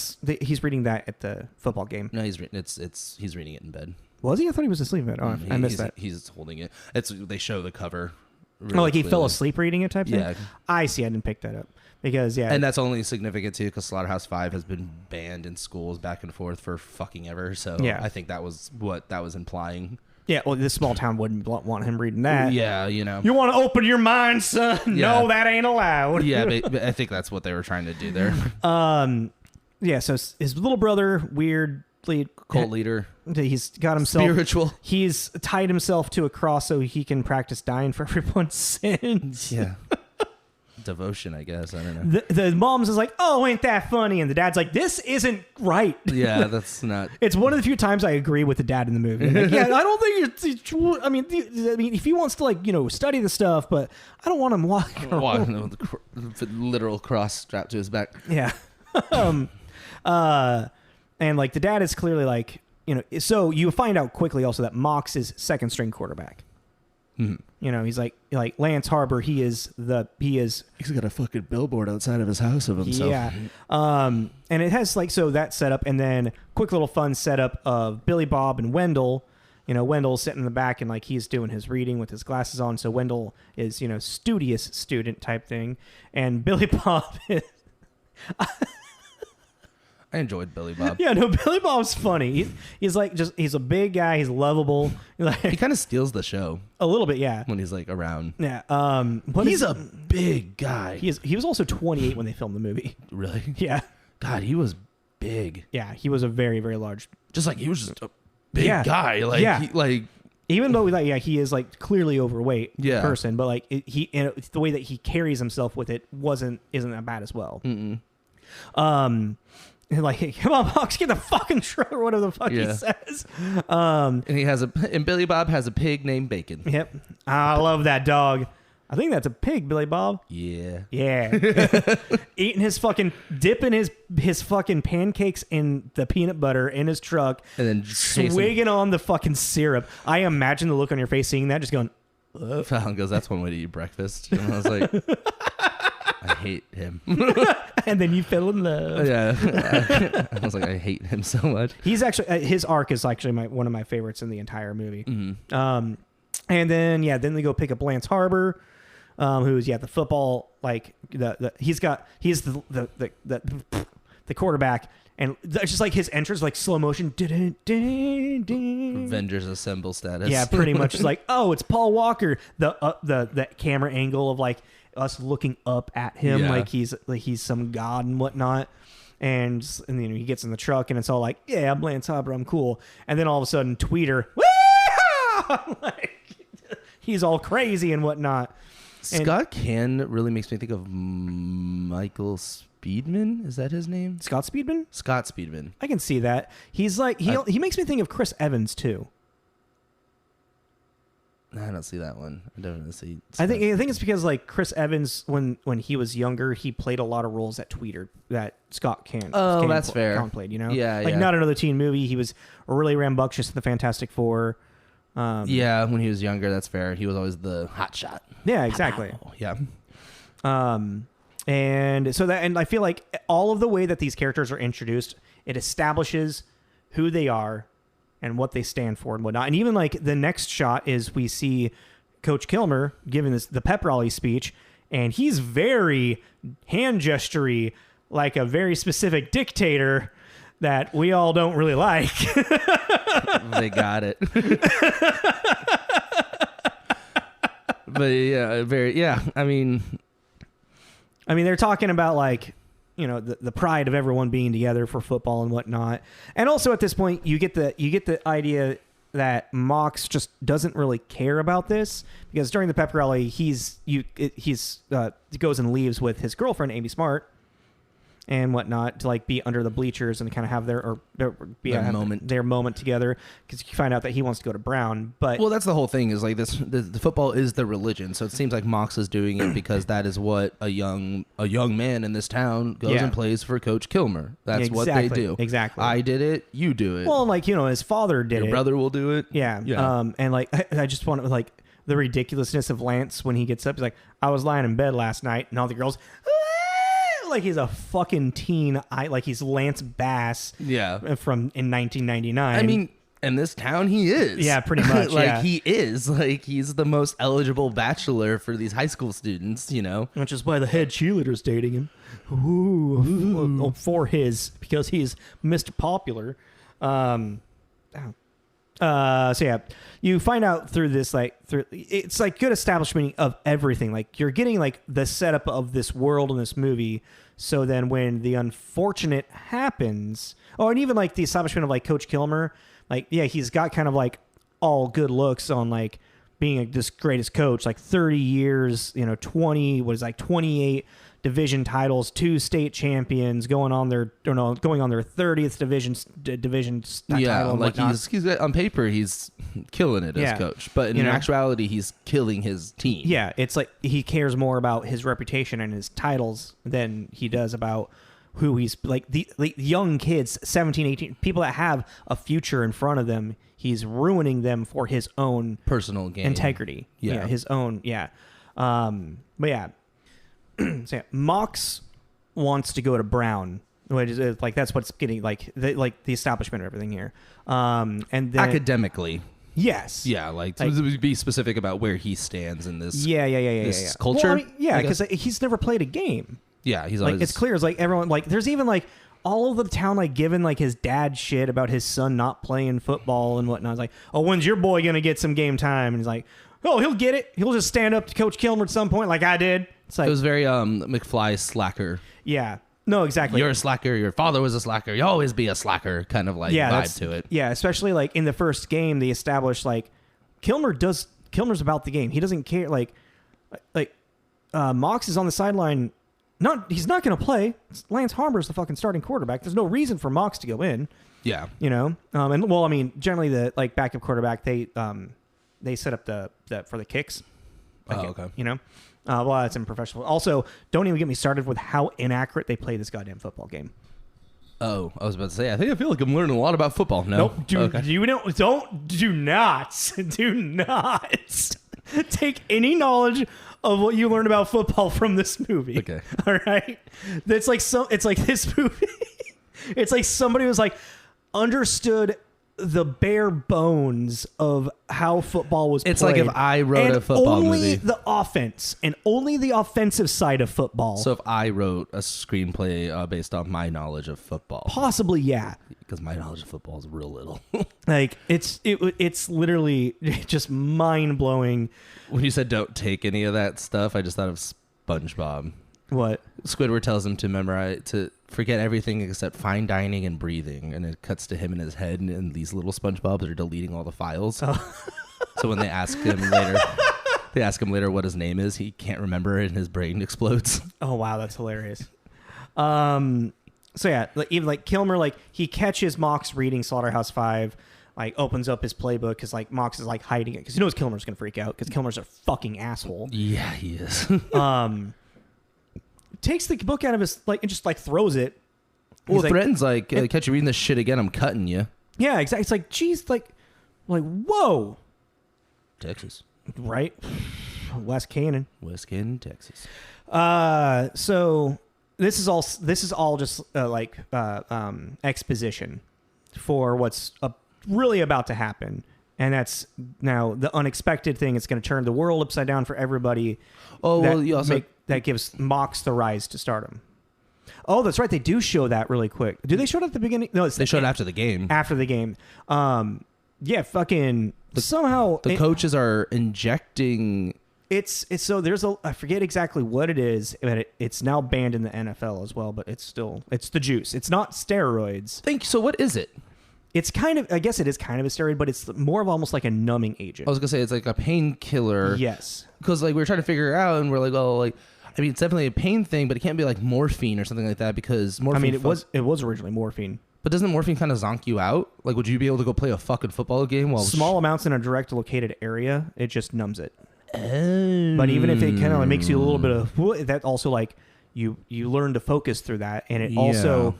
he's reading that at the football game. No, he's reading it in bed. Was he? I thought he was asleep in bed. Oh, I missed that. He's holding it. They show the cover. Really like he fell asleep reading it type thing? Yeah. I see. I didn't pick that up. Because, yeah. And that's only significant, too, because Slaughterhouse-Five has been banned in schools back and forth for fucking ever. So yeah. I think that was what that was implying. Yeah, well, this small town wouldn't want him reading that. Yeah, You want to open your mind, son? Yeah. No, that ain't allowed. Yeah, but I think that's what they were trying to do there. Yeah, so his little brother, weirdly... Cult leader. He's got himself... Spiritual. He's tied himself to a cross so he can practice dying for everyone's sins. Yeah. Devotion, I guess. I don't know. The mom's is like, oh, ain't that funny? And the dad's like, this isn't right. Yeah, that's not. It's one of the few times I agree with the dad in the movie. Like, yeah, I don't think it's. I mean, if he wants to study the stuff, but I don't want him walking around with the literal cross strapped to his back. Yeah. And like the dad is clearly like, so you find out quickly also that Mox is second string quarterback. Mm-hmm. He's like Lance Harbor. He's got a fucking billboard outside of his house of himself. Yeah. And it has so that setup, and then quick little fun setup of Billy Bob and Wendell. Wendell's sitting in the back and he's doing his reading with his glasses on. So Wendell is studious student type thing, and Billy Bob is. I enjoyed Billy Bob. Yeah, no, Billy Bob's funny. He's like he's a big guy. He's lovable. He kind of steals the show A little bit, yeah. when he's like around. Yeah. He's a big guy. He was also 28 when they filmed the movie. Really? Yeah. God, he was big. Yeah, he was a very, very large. Just like he was just a big guy. Like, yeah. Even though he is like clearly overweight person, but like the way that he carries himself with it isn't that bad as well. Mm-mm. Like, come on, Box, get the fucking truck or whatever the fuck he says. And Billy Bob has a pig named Bacon. Yep. I love that dog. I think that's a pig, Billy Bob. Yeah. Yeah. Dipping his fucking pancakes in the peanut butter in his truck. And then swigging on the fucking syrup. I imagine the look on your face seeing that, just going, Fallon goes, that's one way to eat breakfast. And I was like, I hate him. And then you fell in love. Yeah. I was like, I hate him so much. He's actually, his arc is actually one of my favorites in the entire movie. Mm-hmm. And then they go pick up Lance Harbor. Who's the football, like he's the quarterback, and it's just like his entrance, like slow motion, Avengers Assemble status. Yeah, pretty much. It's like, oh, it's Paul Walker. The camera angle of like us looking up at him, like he's some god and whatnot. And he gets in the truck, and it's all like, yeah, I'm Lance Harbor, I'm cool. And then all of a sudden, Tweeter, like he's all crazy and whatnot. Scott Caan really makes me think of Michael Speedman. Is that his name? Scott Speedman? Scott Speedman. I can see that. He's like he makes me think of Chris Evans too. I don't see that one. I definitely see. I think it's because like Chris Evans, when he was younger, he played a lot of roles that Scott Caan. Oh, that's fair. Played, Yeah, like Not Another Teen Movie. He was really rambunctious in the Fantastic Four. When he was younger, that's fair. He was always the hot shot. Yeah, exactly. Yeah. And so I feel like all of the way that these characters are introduced, it establishes who they are and what they stand for and whatnot. And even like the next shot is we see Coach Kilmer giving the pep rally speech, and he's very hand gestury, like a very specific dictator that we all don't really like. They got it. But yeah, I mean they're talking about like, the pride of everyone being together for football and whatnot. And also at this point you get the idea that Mox just doesn't really care about this, because during the pep rally he goes and leaves with his girlfriend Amy Smart and whatnot to like be under the bleachers and kind of have their moment together, because you find out that he wants to go to Brown. But that's the whole thing, is like the football is the religion, so it seems like Mox is doing it because that is what a young man in this town goes and plays for Coach Kilmer. That's what they do. Exactly. I did it, you do it. Well, like his father did it. Your brother will do it. Yeah. And like I just want to like the ridiculousness of Lance when he gets up. He's like, I was lying in bed last night, and all the girls. Like he's a fucking teen. Like he's Lance Bass. Yeah. From in 1999. I mean, in this town, he is. Yeah, pretty much. He is. Like he's the most eligible bachelor for these high school students. Which is why the head cheerleader's dating him. Ooh. Because he's Mr. Popular. So yeah, you find out through this, it's like good establishment of everything. Like you're getting like the setup of this world in this movie. So then when the unfortunate happens, and even like the establishment of like Coach Kilmer, like, yeah, he's got kind of like all good looks on like being this greatest coach, like 30 years, 28 division titles, 2 state champions, going on their 30th division title. And like he's on paper he's killing it as coach, but in actuality he's killing his team. Yeah, it's like he cares more about his reputation and his titles than he does about who he's like the young kids, 17, 18, people that have a future in front of them. He's ruining them for his own personal gain, integrity. Yeah, his own. Yeah, but yeah. So yeah, Mox wants to go to Brown, which is like that's what's getting like the establishment of everything here. And then academically, yes, yeah, like to be specific about where he stands in this. This culture. Well, because he's never played a game. Yeah, he's like always, it's clear. It's like everyone like there's even like all of the town like giving like his dad shit about his son not playing football and whatnot. It's like, oh, when's your boy gonna get some game time? And he's like, oh, he'll get it. He'll just stand up to Coach Kilmer at some point, like I did. It's like, it was very McFly slacker. Yeah. No, exactly. You're a slacker. Your father was a slacker. You always be a slacker. Kind of like vibe to it. Yeah, especially like in the first game, they established like Kilmer's about the game. He doesn't care. Like Mox is on the sideline. He's not going to play. Lance Harmer's the fucking starting quarterback. There's no reason for Mox to go in. Yeah. You know. And well, I mean, generally the like backup quarterback they set up the for the kicks. Okay. You know. Well, that's in professional. Also, don't even get me started with how inaccurate they play this goddamn football game. Oh, I was about to say, I feel like I'm learning a lot about football. No, nope. Do not take any knowledge of what you learned about football from this movie. Okay. All right. It's like this movie. It's like somebody was like understood the bare bones of how football was played. It's like if I wrote a football movie. movie. The offense and only the offensive side of football. So if I wrote a screenplay based on my knowledge of football. Possibly, yeah. Because my knowledge of football is real little. Like, it's literally just mind-blowing. When you said don't take any of that stuff, I just thought of SpongeBob. What? Squidward tells him to forget everything except fine dining and breathing, and it cuts to him in his head, and these little SpongeBobs are deleting all the files. Oh. So when they ask him later what his name is, he can't remember it, and his brain explodes. Oh wow, that's hilarious. So yeah, even like Kilmer, like he catches Mox reading Slaughterhouse-5, like opens up his playbook because like Mox is like hiding it because he knows Kilmer's gonna freak out because Kilmer's a fucking asshole. Yeah, he is. Takes the book out of his and just throws it. Well, threatens catch you reading this shit again, I'm cutting you. Yeah, exactly. It's like, geez, like whoa, Texas, right? West Canaan, Texas. So this is all just exposition for what's really about to happen. And that's now the unexpected thing. It's going to turn the world upside down for everybody. Oh, well, you also... that gives Mox the rise to stardom. Oh, that's right. They do show that really quick. Do they show it at the beginning? No, they showed it after the game. After the game. Yeah, fucking somehow... The coaches are injecting... It's so there's I forget exactly what it is, but it's now banned in the NFL as well, but it's the juice. It's not steroids. So what is it? It's kind of, I guess it is kind of a steroid, but it's more of almost like a numbing agent. I was going to say it's like a painkiller. Yes. Because like we were trying to figure it out and we're like, oh, like, I mean, it's definitely a pain thing, but it can't be like morphine or something like that because morphine... I mean, it was originally morphine. But doesn't morphine kind of zonk you out? Like, would you be able to go play a fucking football game while... Small amounts in a direct located area, it just numbs it. Oh. But even if it kind of makes you a little bit of... That also, like, you learn to focus through that. And it also,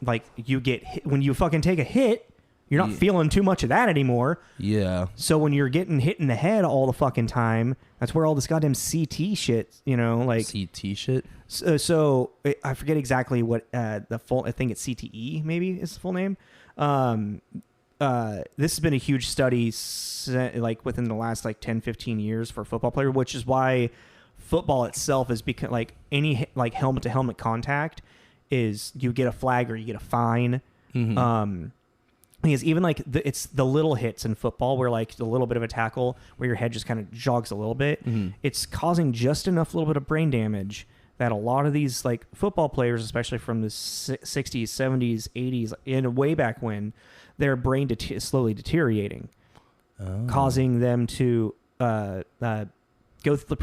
like, you get hit, when you fucking take a hit... You're not feeling too much of that anymore. Yeah. So when you're getting hit in the head all the fucking time, that's where all this goddamn CT shit, like... CT shit? So I forget exactly what the full... I think it's CTE, maybe, is the full name. This has been a huge study, like, within the last, 10, 15 years for football players, which is why football itself is become, any, helmet-to-helmet contact is you get a flag or you get a fine. Mm-hmm. Because even it's the little hits in football where a little bit of a tackle where your head just kind of jogs a little bit, it's causing just enough little bit of brain damage that a lot of these football players, especially from the 60s, 70s, 80s, and way back when, their brain slowly deteriorating, causing them to pretty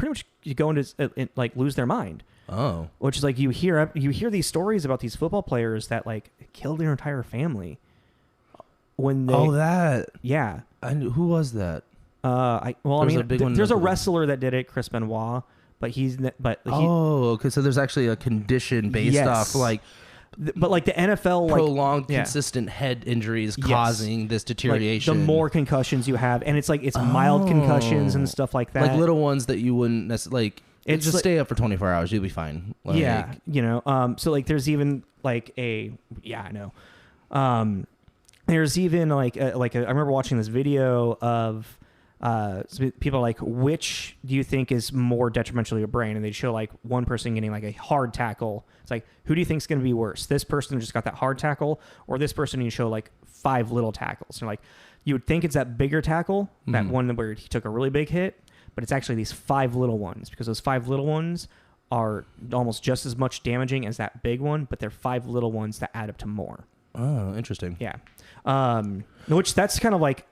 much go into lose their mind. Oh, which is you hear these stories about these football players that killed their entire family. When they, yeah. Who was that? There's a wrestler that did it, Chris Benoit, but okay, so there's actually a condition based off but the NFL prolonged consistent head injuries causing this deterioration. The more concussions you have, and it's mild concussions and stuff like that, little ones that you wouldn't necessarily just stay up for 24 hours, you'll be fine. So there's even there's even I remember watching this video of So people are like, which do you think is more detrimental to your brain? And they show like one person getting like a hard tackle. It's like, who do you think is going to be worse? This person who just got that hard tackle, or this person you show like 5 little tackles? And like, you would think it's that bigger tackle, that one where he took a really big hit, but it's actually these 5 little ones, because those 5 little ones are almost just as much damaging as that big one, but they're 5 little ones that add up to more. Oh, interesting. Yeah. Which that's kind of like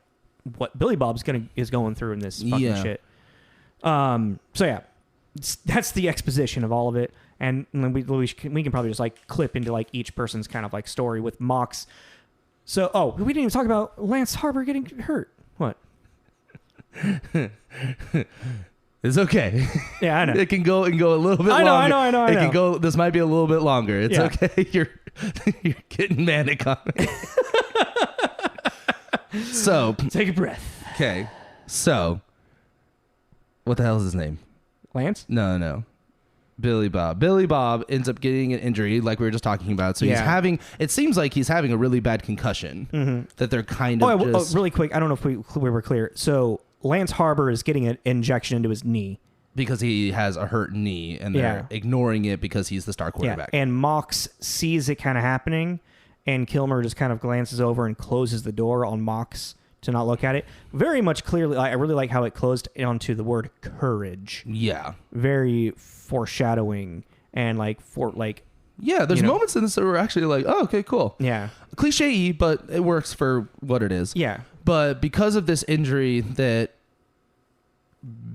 what Billy Bob's is going through in this fucking shit. So yeah, that's the exposition of all of it. And we can probably just like clip into like each person's kind of like story with Mox. So, we didn't even talk about Lance Harbor getting hurt. What? It's okay. Yeah, I know. It can go a little bit longer. I know. It can go. This might be a little bit longer. It's okay. You're getting manic on me. So take a breath. Okay. So, what the hell is his name? Lance? No. Billy Bob. Billy Bob ends up getting an injury, like we were just talking about. So he's having. It seems like he's having a really bad concussion. That they're kind of. Really quick. I don't know if we were clear. So Lance Harbor is getting an injection into his knee because he has a hurt knee, and they're ignoring it because he's the star quarterback. And Mox sees it kind of happening, and Kilmer just kind of glances over and closes the door on Mox to not look at it. Very much clearly, I really like how it closed onto the word courage. Yeah. Very foreshadowing and yeah, there's moments in this that were actually like, oh, okay, cool. Yeah. Cliche-y, but it works for what it is. Yeah. But because of this injury that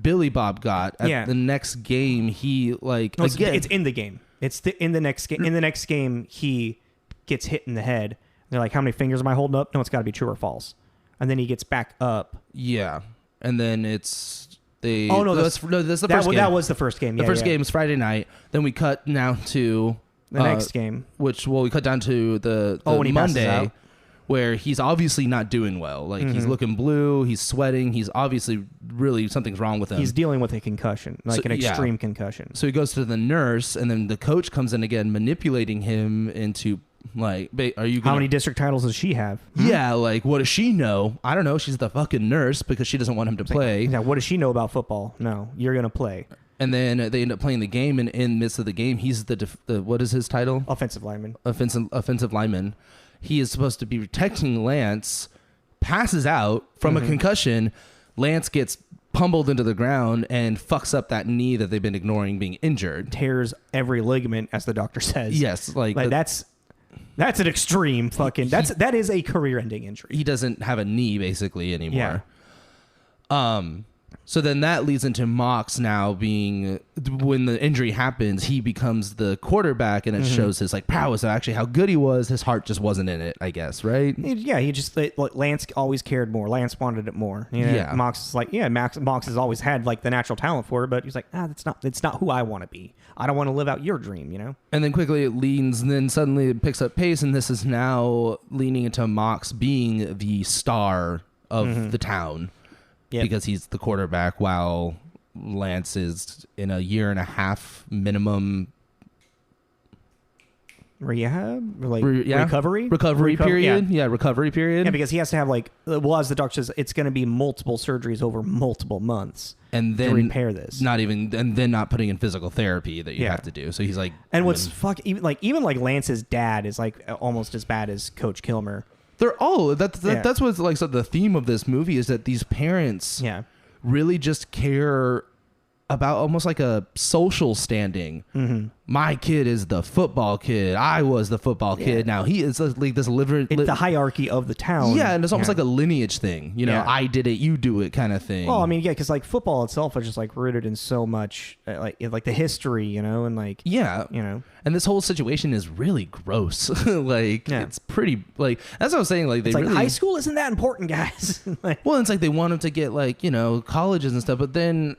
Billy Bob got at the next game, he it's in the game. It's in the next game. In the next game, he gets hit in the head. They're like, how many fingers am I holding up? No, it's got to be true or false. And then he gets back up. Yeah. And then it's... that's the first game. That was the first game. The first game is Friday night. Then we cut now to... the next game. We cut down to the when he Monday, where he's obviously not doing well. Like, he's looking blue. He's sweating. He's obviously really... something's wrong with him. He's dealing with a concussion, an extreme concussion. So he goes to the nurse, and then the coach comes in again, manipulating him into... like, are you gonna... how many district titles does she have? Yeah, like, what does she know? I don't know. She's the fucking nurse because she doesn't want him to play. Yeah, what does she know about football? No, you're gonna play. And then they end up playing the game, and in the midst of the game, he's the what is his title? Offensive lineman. Offensive lineman. He is supposed to be protecting Lance. Passes out from a concussion. Lance gets pummeled into the ground and fucks up that knee that they've been ignoring being injured. Tears every ligament, as the doctor says. Yes, that's an extreme fucking... that is a career-ending injury. He doesn't have a knee, basically, anymore. Yeah. So then that leads into Mox now being... when the injury happens, he becomes the quarterback, and it shows his prowess of actually how good he was. His heart just wasn't in it, I guess, right? Yeah, he just... Lance always cared more. Lance wanted it more. Yeah. Mox is Mox has always had the natural talent for it, but he's like, it's not who I want to be. I don't want to live out your dream, And then quickly it leans, and then suddenly it picks up pace, and this is now leaning into Mox being the star of the town. Yep. Because he's the quarterback, while Lance is in a 1.5 year minimum rehab, recovery period. Yeah, recovery period. Yeah, because he has to have as the doctor says, it's going to be multiple surgeries over multiple months, and then to repair this. Not putting in physical therapy that you have to do. So he's like, and what's even Lance's dad is almost as bad as Coach Kilmer. They're all that's what's so the theme of this movie is that these parents really just care about almost like a social standing. My kid is the football kid. I was the football kid. Now he is this it's the hierarchy of the town. Yeah, and it's almost like a lineage thing. I did it, you do it kind of thing. Well, I mean, because football itself is just rooted in so much the history, and and this whole situation is really gross. It's pretty that's what I was saying. They really, high school isn't that important, guys. Well, it's they want him to get colleges and stuff, but then.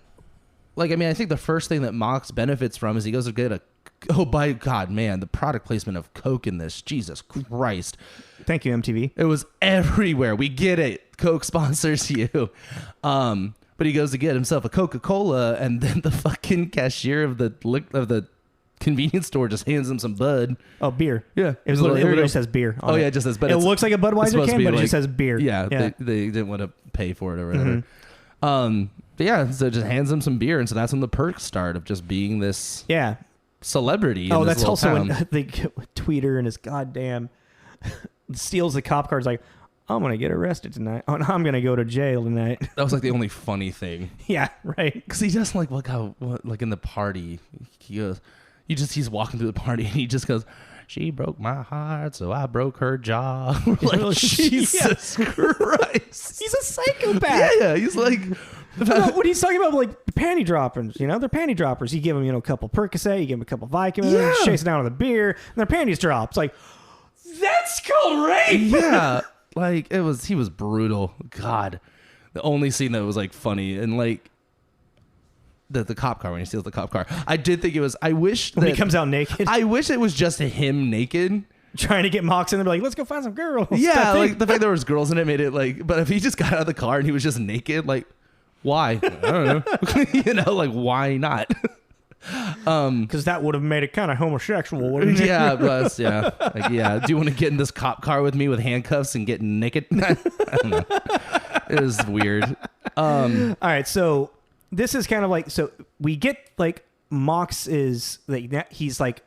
I think the first thing that Mox benefits from is he goes to get oh, by God, man, the product placement of Coke in this. Jesus Christ. Thank you, MTV. It was everywhere. We get it. Coke sponsors you. But he goes to get himself a Coca-Cola, and then the fucking cashier of the convenience store just hands him some Bud. Oh, beer. Yeah. It literally says beer. Oh, yeah, it just says, but it looks like a Budweiser can, but it just says beer. Yeah. They didn't want to pay for it or whatever. But yeah, so just hands him some beer, and so that's when the perks start of just being this celebrity. Oh, in this that's also town. when the tweeter and his goddamn steals the cop car. He's like, I'm gonna get arrested tonight. Oh, no, I'm gonna go to jail tonight. That was like the only funny thing. Yeah, right. Because he doesn't like in the party. He goes, he's walking through the party, and he just goes, "She broke my heart, so I broke her jaw." Like, Jesus Christ. He's a psychopath. Yeah, he's like... What he's talking about, like panty droppers, they're panty droppers. You give them, a couple Percocet, you give them a couple Vicodin, chase it down with a beer, and their panties drop. It's like, that's called rape. Yeah, like he was brutal. God, the only scene that was like funny and like the cop car when he steals the cop car. I did think it was. I wish when he comes out naked. I wish it was just him naked. Trying to get Mox in there, like, let's go find some girls. Yeah, like the fact there was girls in it made it like. But if he just got out of the car and he was just naked, like. Why? I don't know. Like, why not? Because that would have made it kind of homosexual, wouldn't it? Yeah, plus, yeah. Like, yeah. Do you want to get in this cop car with me with handcuffs and get naked? I don't know. It was weird. All right, so this is kind of like, so we get like Mox is like, he's like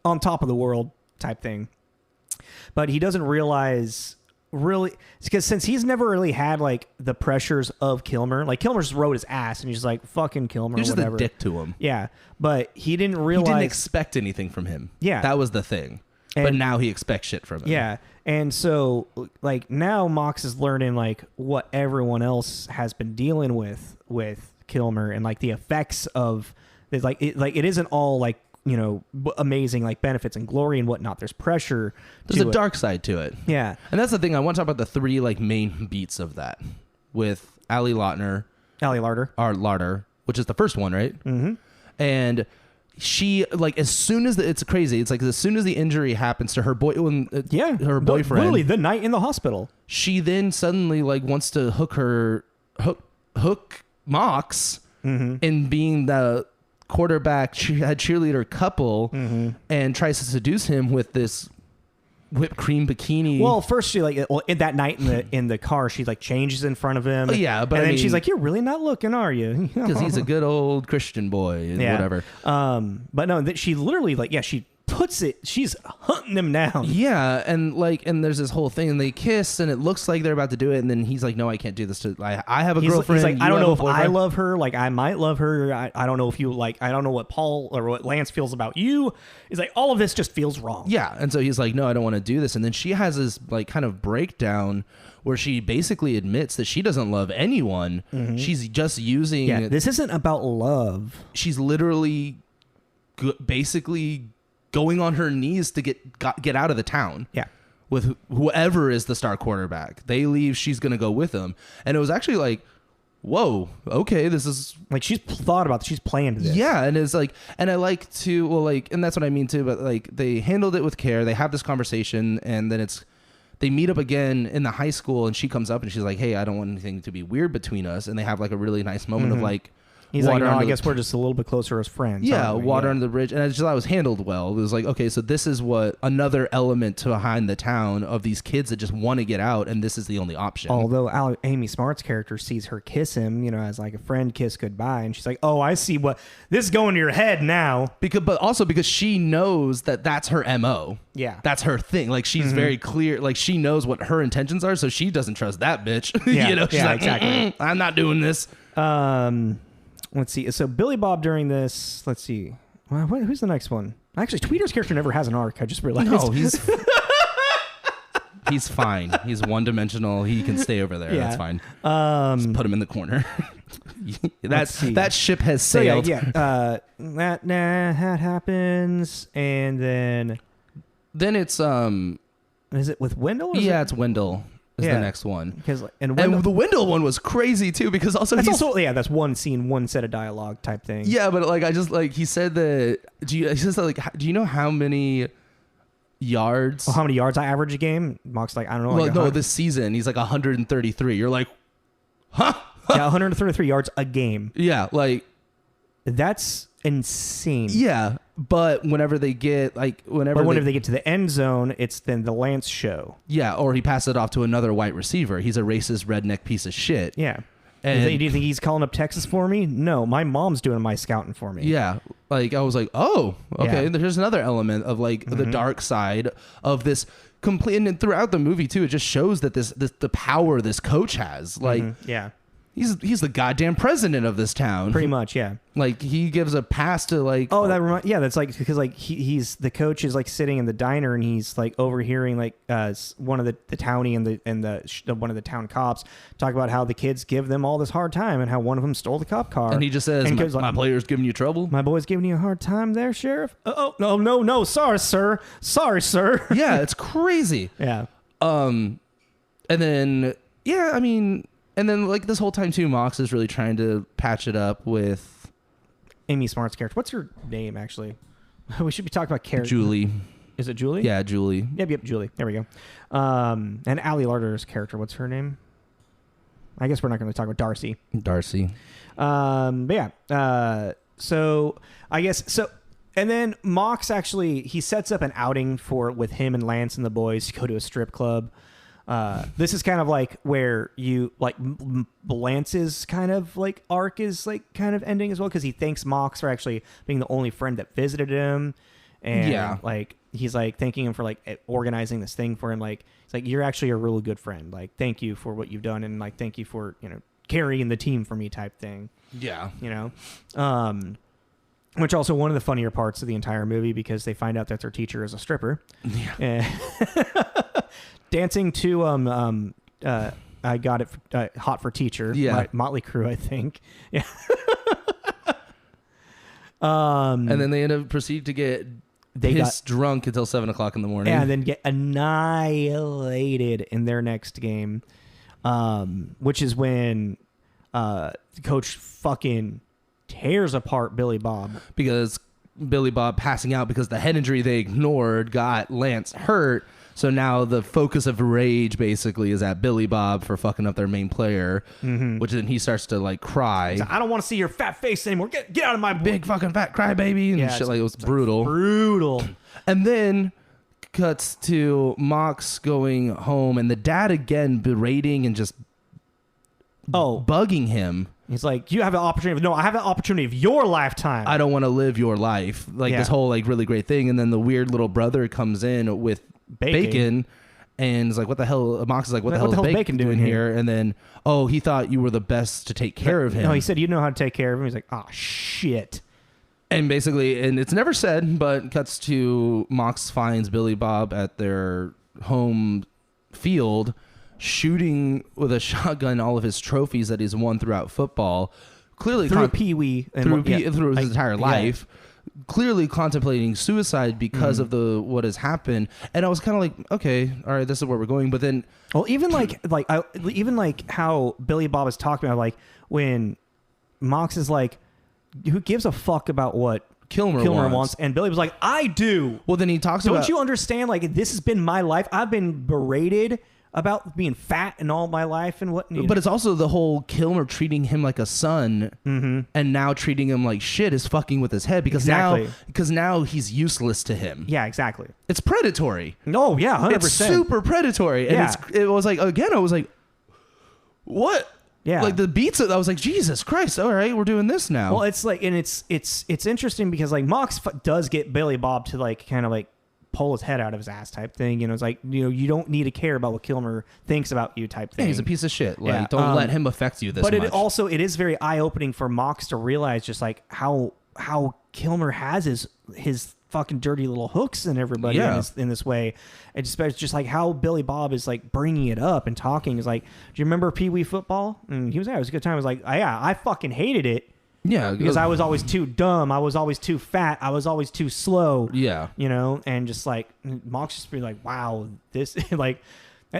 on top of the world type thing, but he doesn't realize. Really, because since he's never really had like the pressures of Kilmer, like Kilmer just wrote his ass, and he's just like fucking Kilmer. He's just whatever. a dick to him. Yeah, but he didn't realize. He didn't expect anything from him. Yeah, that was the thing. And, but now he expects shit from him. Yeah, and so like now Mox is learning like what everyone else has been dealing with Kilmer and like the effects of it isn't all like. Amazing like benefits and glory and whatnot. There's pressure. There's a dark side to it. Yeah. And that's the thing. I want to talk about the three like main beats of that with Ali Larder, which is the first one, right? Mm-hmm. And she like as soon as it's crazy. It's like as soon as the injury happens to her boyfriend, literally the night in the hospital, she then suddenly like wants to hook Mox in being the quarterback cheerleader couple and tries to seduce him with this whipped cream bikini. Well, first she in that night in the car she like changes in front of him. Yeah, but then she's like, "You're really not looking, are you?" Because he's a good old Christian boy and whatever. But no, she literally she puts it. She's hunting him down. Yeah, and there's this whole thing, and they kiss, and it looks like they're about to do it, and then he's like, "No, I can't do this. I have a girlfriend." He's like, "I don't know if I love her. Like, I might love her. I don't know if you like. I don't know what Paul or what Lance feels about you." He's like, all of this just feels wrong. Yeah, and so he's like, "No, I don't want to do this." And then she has this like kind of breakdown where she basically admits that she doesn't love anyone. Mm-hmm. She's just using. Yeah, this isn't about love. She's literally basically going on her knees to get out of the town. Yeah. With whoever is the star quarterback. They leave, she's going to go with them. And it was actually like, whoa, okay, this is... Like, she's thought about this. She's planned this. Yeah, and it's like... And I like to... Well, like... And that's what I mean, too. But, like, they handled it with care. They have this conversation, and then it's... They meet up again in the high school, and she comes up, and she's like, hey, I don't want anything to be weird between us. And they have, like, a really nice moment of, like... He's like, no, I guess we're just a little bit closer as friends. Yeah, water under the bridge. And I just thought it was handled well. It was like, okay, so this is what another element behind the town of these kids that just want to get out, and this is the only option. Although Amy Smart's character sees her kiss him, as like a friend kiss goodbye, and she's like, oh, I see what... This is going to your head now. But also because she knows that that's her MO. Yeah. That's her thing. Like, she's very clear. Like, she knows what her intentions are, so she doesn't trust that bitch. Yeah, She's like, exactly. I'm not doing this. Let's see. So Billy Bob during this, let's see. Well, who's the next one? Actually, Tweeter's character never has an arc. I just realized. No, he's fine. He's one-dimensional. He can stay over there. Yeah. That's fine. Just put him in the corner. That ship has sailed. So that happens, and then it's is it with Wendell? It's Wendell. Is the next one. And the Wendell one was crazy too, because that's one scene, one set of dialogue type thing. Yeah, but like I just like he said that do you know how many yards? How many yards I average a game? Mock's like, I don't know. Well, no, this season he's like 133. You're like, huh? Yeah, 133 yards a game. Yeah, like that's insane. Yeah, but whenever they get they get to the end zone, it's then the Lance show. Yeah, or he passes it off to another white receiver. He's a racist redneck piece of shit. Yeah. And do you think he's calling up Texas for me? No, my mom's doing my scouting for me. yeah, like I was like, oh, okay. Yeah. There's another element of like the dark side of this complete, and throughout the movie too, it just shows that this the power this coach has. Like, Yeah. he's the goddamn president of this town. Pretty much, yeah. Like he gives a pass to like. Oh, that's like because like he's the coach is like sitting in the diner and he's like overhearing like one of the townie and the one of the town cops talk about how the kids give them all this hard time and how one of them stole the cop car. And he just says, my player's giving you trouble. My boy's giving you a hard time there, Sheriff. Oh no, sorry sir. Yeah, it's crazy. Yeah. And then and then like this whole time too, Mox is really trying to patch it up with Amy Smart's character. What's her name, actually? We should be talking about character. Julie. Is it Julie? Yeah, Julie. Yep, Julie. There we go. And Ali Larter's character. What's her name? I guess we're not going to talk about Darcy. But yeah. So I guess so. And then Mox actually he sets up an outing with him and Lance and the boys to go to a strip club. This is kind of like where you like Lance's kind of like arc is like kind of ending as well because he thanks Mox for actually being the only friend that visited him, and like he's like thanking him for like organizing this thing for him. Like it's like you're actually a really good friend. Like thank you for what you've done and like thank you for carrying the team for me type thing. Yeah, Which also one of the funnier parts of the entire movie because they find out that their teacher is a stripper. Yeah. Dancing to I got it Hot for Teacher. Yeah. Motley Crue, I think. Yeah. And then they end up proceed to get drunk until 7 o'clock in the morning. And then get annihilated in their next game. Which is when the coach fucking tears apart Billy Bob. Because Billy Bob passing out because the head injury they ignored got Lance hurt. So now the focus of rage basically is at Billy Bob for fucking up their main player, which then he starts to like cry. I don't want to see your fat face anymore. Get out of my big fucking fat crybaby and shit. Like it was brutal. Brutal. And then cuts to Mox going home and the dad again berating and just bugging him. He's like, you have an opportunity. No, I have an opportunity of your lifetime. I don't want to live your life. Like this whole like really great thing. And then the weird little brother comes in with Bacon and is like, what the hell? Mox is like, what the hell is Bacon doing here? And then, he thought you were the best to take care of him. No, he said, you know how to take care of him. He's like, oh, shit. And basically, and it's never said, but cuts to Mox finds Billy Bob at their home field shooting with a shotgun all of his trophies that he's won throughout football. Clearly through Pee-wee. Through his entire life. Clearly contemplating suicide because of what has happened, and I was kind of like, okay, all right, this is where we're going. But then, even like how Billy Bob is talking about, like when Mox is like, who gives a fuck about what Kilmer wants, and Billy was like, I do. Well, then he talks about, don't you understand? Like this has been my life. I've been berated about being fat and all my life and what. But it's also the whole Kilmer treating him like a son, and now treating him like shit is fucking with his head because now he's useless to him. Yeah, exactly. It's predatory. No, yeah, 100%. It's super predatory, and it was like again, I was like, what? Yeah, like the beats. I was like, Jesus Christ! All right, we're doing this now. Well, it's like, and it's interesting because like Mox does get Billy Bob to like kind of like pull his head out of his ass type thing. It's like, you don't need to care about what Kilmer thinks about you type thing. Yeah, he's a piece of shit. Like, don't let him affect you this much. But it is very eye-opening for Mox to realize just like how Kilmer has his fucking dirty little hooks in everybody in this way. And just like how Billy Bob is like bringing it up and talking is like, do you remember Pee-wee football? And he was, it was a good time. I was like, I fucking hated it. Yeah, because I was always too dumb. I was always too fat. I was always too slow. Yeah, and just like Mox just be like, wow, this like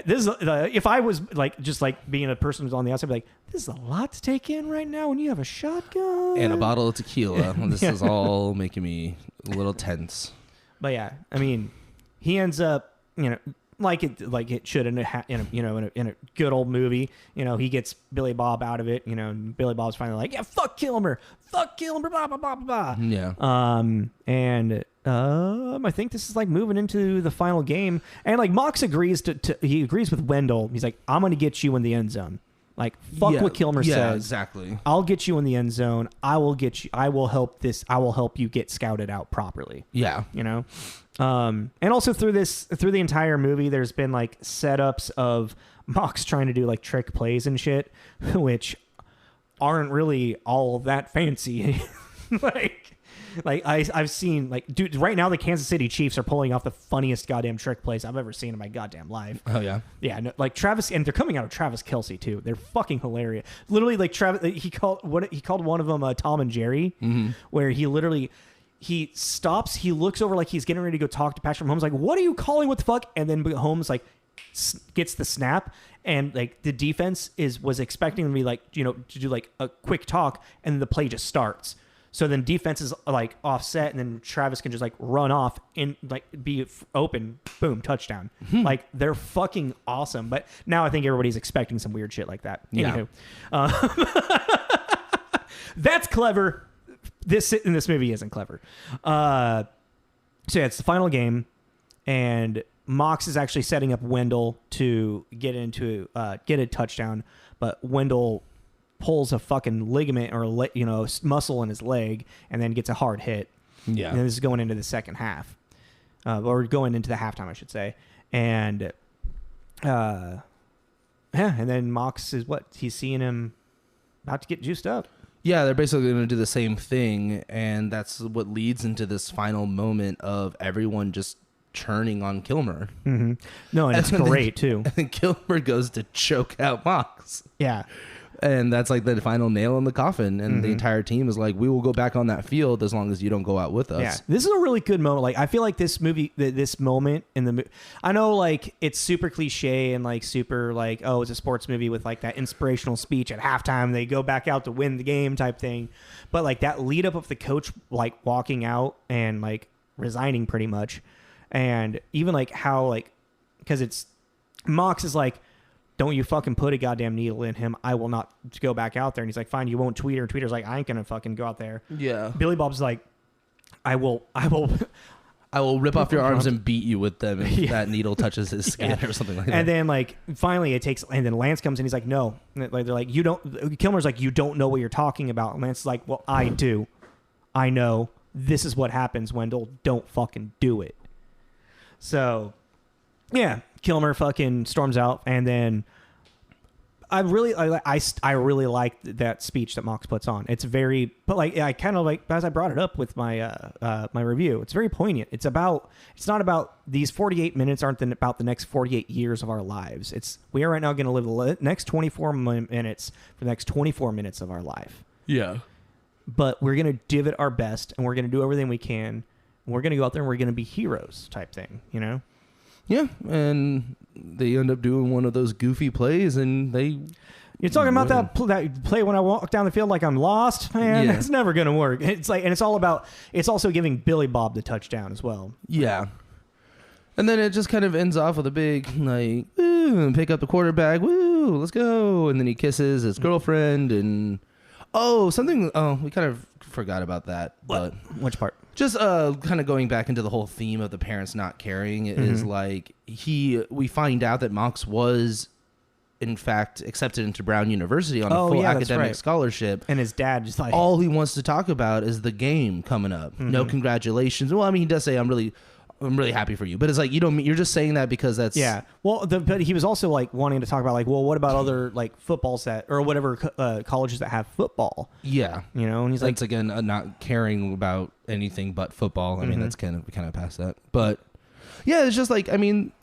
this is if I was like just like being a person who's on the outside, I'd be like, this is a lot to take in right now when you have a shotgun and a bottle of tequila. This is all making me a little tense. But yeah, I mean, he ends up like it should in a good old movie. He gets Billy Bob out of it. And Billy Bob's finally like, yeah, fuck Kilmer, blah blah blah blah blah. Yeah. And I think this is like moving into the final game, and like Mox agrees he agrees with Wendell. He's like, I'm gonna get you in the end zone. Like, fuck what Kilmer says. Exactly. I'll get you in the end zone. I will get you. I will help you get scouted out properly. Yeah. You know? And also through the entire movie, there's been like setups of Mox trying to do like trick plays and shit, which aren't really all that fancy. I've seen, like, dude, right now the Kansas City Chiefs are pulling off the funniest goddamn trick plays I've ever seen in my goddamn life. Oh yeah. Yeah, no, like Travis, and they're coming out of Travis Kelce too. They're fucking hilarious. Literally, like Travis, he called one of them Tom and Jerry, where he stops, he looks over like he's getting ready to go talk to Patrick Mahomes, like, what are you calling? What the fuck? And then Mahomes like gets the snap, and like the defense was expecting to be like, you know, to do like a quick talk, and the play just starts. So then defense is like offset, and then Travis can just like run off and like be open, boom, touchdown. Like, they're fucking awesome. But now I think everybody's expecting some weird shit like that. Yeah. Anywho, that's clever. This movie isn't clever. So yeah, it's the final game, and Mox is actually setting up Wendell to get a touchdown, but Wendell pulls a fucking ligament or muscle in his leg, and then gets a hard hit. Yeah. And this is going into the second half, or going into the halftime, I should say. And and then Mox is he's seeing him about to get juiced up. Yeah, they're basically going to do the same thing, and that's what leads into this final moment of everyone just churning on Kilmer. Mm-hmm. No, and it's great too. And then Kilmer goes to choke out Mox. Yeah. And that's like the final nail in the coffin. And the entire team is like, we will go back on that field as long as you don't go out with us. Yeah. This is a really good moment. Like, I feel like this movie, this moment in the movie, I know like it's super cliche and like super like, oh, it's a sports movie with like that inspirational speech at halftime. They go back out to win the game type thing. But like that lead up of the coach, like walking out and like resigning pretty much. And even like how like, because it's Mox is like, don't you fucking put a goddamn needle in him. I will not go back out there. And he's like, fine, you won't tweet her. And Tweeter's like, I ain't going to fucking go out there. Yeah. Billy Bob's like, I will rip off your arms and beat you with them if that needle touches his skin or something like that. And then like finally and then Lance comes in. He's like, no. And they're like, Kilmer's like, you don't know what you're talking about. And Lance is like, well, I do. I know. This is what happens, Wendell. Don't fucking do it. So yeah, Kilmer fucking storms out, and then I really like that speech that Mox puts on. It's very, but like I kind of like, as I brought it up with my my review, it's very poignant. It's not about these 48 minutes aren't about the next 48 years of our lives. We are right now going to live the next 24 minutes for the next 24 minutes of our life. Yeah. But we're going to give it our best, and we're going to do everything we can. And we're going to go out there and we're going to be heroes type thing, you know? Yeah, and they end up doing one of those goofy plays, and they... You're talking about that play when I walk down the field like I'm lost? Man, that's never going to work. It's like, and it's also giving Billy Bob the touchdown as well. Yeah. And then it just kind of ends off with a big, like, woo, and pick up the quarterback, woo, let's go. And then he kisses his girlfriend, and... we kind of forgot about that. But which part? Just kind of going back into the whole theme of the parents not caring is like we find out that Mox was in fact accepted into Brown University on a full academic scholarship, and his dad just like, all he wants to talk about is the game coming up. No congratulations. Well, I mean, he does say I'm really happy for you, but it's like you're just saying that because that's Well, but he was also like wanting to talk about like, well, what about other like footballs or whatever colleges that have football? Yeah, you know, and he's like, that's again not caring about anything but football. I mean, that's kind of past that, but yeah, it's just like, I mean,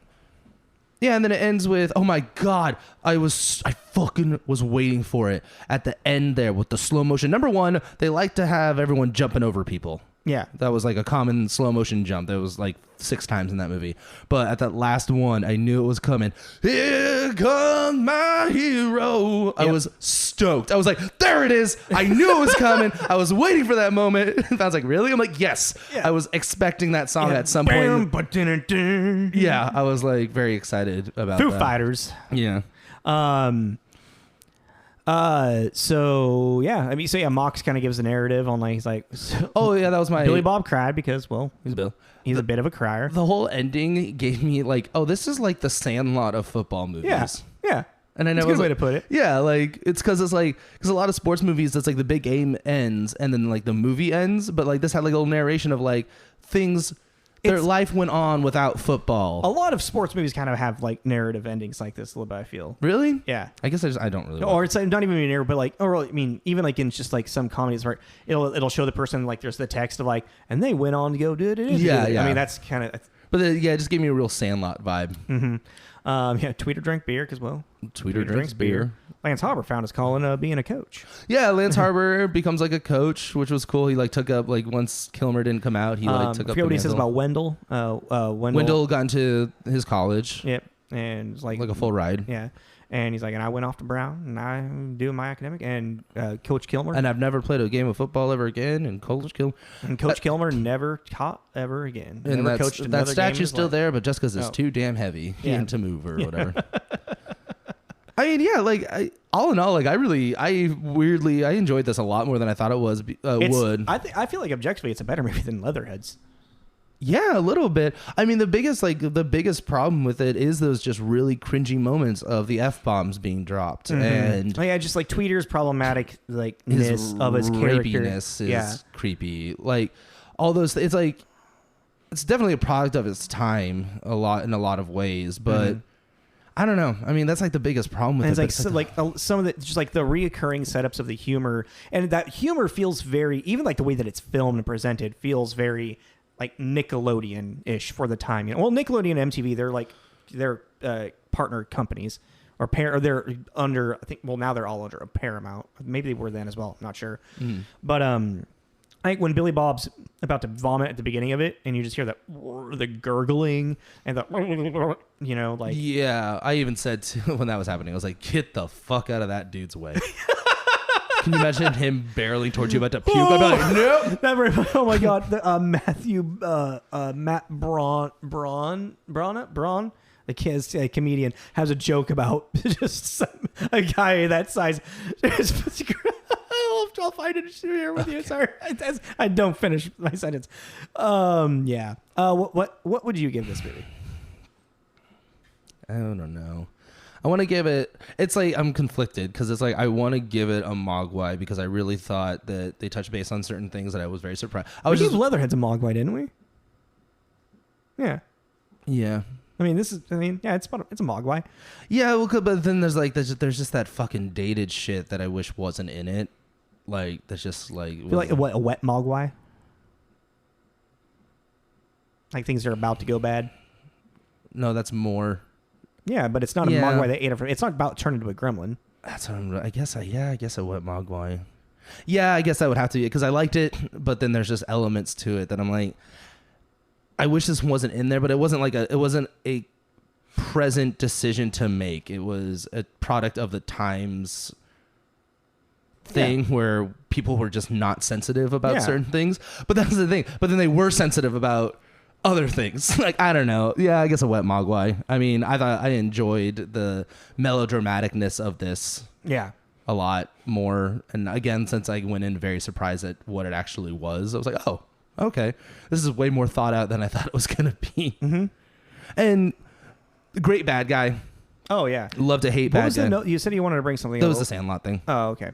yeah, and then it ends with, oh my god, I fucking was waiting for it at the end there with the slow motion. Number one, they like to have everyone jumping over people. Yeah. That was like a common slow motion jump. That was like 6 times in that movie. But at that last one, I knew it was coming. Here comes my hero. Yep. I was stoked. I was like, there it is. I knew it was coming. I was waiting for that moment. I was like, really? I'm like, yes. Yeah. I was expecting that song at some point. Yeah, I was like very excited about Foo Fighters. Yeah. Mox kind of gives a narrative on like, he's like, oh yeah, that was my Billy Bob cried because, well, he's a bit of a crier. The whole ending gave me like, oh, this is like the Sandlot of football movies. Yeah. And I know That's a good way to put it. Yeah, like it's because a lot of sports movies, it's like the big game ends and then like the movie ends, but like this had like a little narration of like things. Their life went on without football. A lot of sports movies kind of have like narrative endings like this a little bit, I feel. Really? Yeah. I guess I don't really. Or it's not even a narrative, but like, or I mean, even like in just like some comedies where it'll show the person like there's the text of like, and they went on to go do. Yeah. I mean, that's kind of. But it just gave me a real Sandlot vibe. Mm-hmm. Yeah, Tweeter drank beer because Tweeter drinks beer. Lance Harbor found his calling being a coach. Yeah, Lance Harbor becomes like a coach, which was cool. He like took up like once Kilmer didn't come out, he like took up. I forget what he says about Wendell. Wendell got into his college. Yep, and it's like a full ride. Yeah, and he's like, and I went off to Brown, and I'm doing my academic, and Coach Kilmer. And I've never played a game of football ever again. And Coach Kilmer never taught ever again. And never coached that statue's still there, but just because it's too damn heavy, he Yeah. had to move or whatever. I mean, yeah, like all in all, like I enjoyed this a lot more than I thought it would. I feel like objectively, it's a better movie than Leatherheads. Yeah, a little bit. I mean, the biggest problem with it is those just really cringy moments of the F-bombs being dropped. Mm-hmm. And yeah, just like Tweeter's problematic ness of his character. Rapiness is creepy. Like all those it's like it's definitely a product of its time in a lot of ways, but I don't know. I mean, that's like the biggest problem with and it. It's like some of the just like the reoccurring setups of the humor, and that humor feels very, even like the way that it's filmed and presented feels very like Nickelodeon-ish for the time. You know, well, Nickelodeon and MTV, they're partner companies or they're under. I think now they're all under a Paramount. Maybe they were then as well. I'm not sure. But I think when Billy Bob's about to vomit at the beginning of it, and you just hear the gurgling and the, like. Yeah, I even said when that was happening, I was like, get the fuck out of that dude's way. Can you imagine him barreling towards you about to puke? I'd be like, nope. Never. Oh my God. Matt Braun, the comedian, has a joke about just a guy that size. I'll find it here with you. Sorry, I don't finish my sentence. Yeah. What would you give this movie? I don't know. I want to give it. It's like I'm conflicted because it's like I want to give it a Mogwai because I really thought that they touched base on certain things that I was very surprised. We gave Leatherheads a Mogwai, didn't we? Yeah. Yeah. I mean, it's a Mogwai. Yeah, well, but then there's just that fucking dated shit that I wish wasn't in it. Like that's just like feel like a wet Mogwai. Like things are about to go bad. No, that's more. Yeah, but it's not a Mogwai that ate it from. It's not about turning into a gremlin. That's what I guess a wet Mogwai. Yeah, I guess that would have to be it because I liked it, but then there's just elements to it that I'm like, I wish this wasn't in there, but it wasn't a present decision to make. It was a product of the times thing where people were just not sensitive about certain things. But that's the thing. But then they were sensitive about other things. Like, I don't know. Yeah, I guess a wet Mogwai. I mean, I thought I enjoyed the melodramaticness of this. Yeah. A lot more. And again, since I went in very surprised at what it actually was, I was like, oh, okay. This is way more thought out than I thought it was going to be. Mm-hmm. And great bad guy. Oh, yeah. Love to hate bad guy. You said you wanted to bring something That was the Sandlot thing. Oh, okay.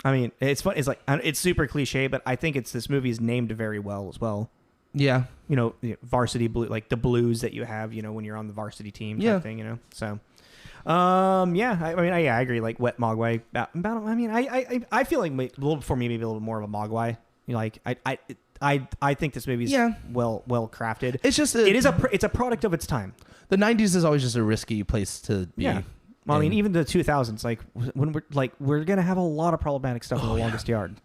I mean, it's fun. It's like, it's super cliche, but I think this movie is named very well as well. Yeah. Varsity Blue, like the blues that you have, when you're on the varsity team type thing, So, I agree. Like wet Mogwai. I feel like a little before me, maybe a little bit more of a Mogwai. I think this movie's well crafted. It's just it's a product of its time. The 90s is always just a risky place to be. Yeah. Well, I mean, even the 2000s, like when we're gonna have a lot of problematic stuff in The Longest Yard.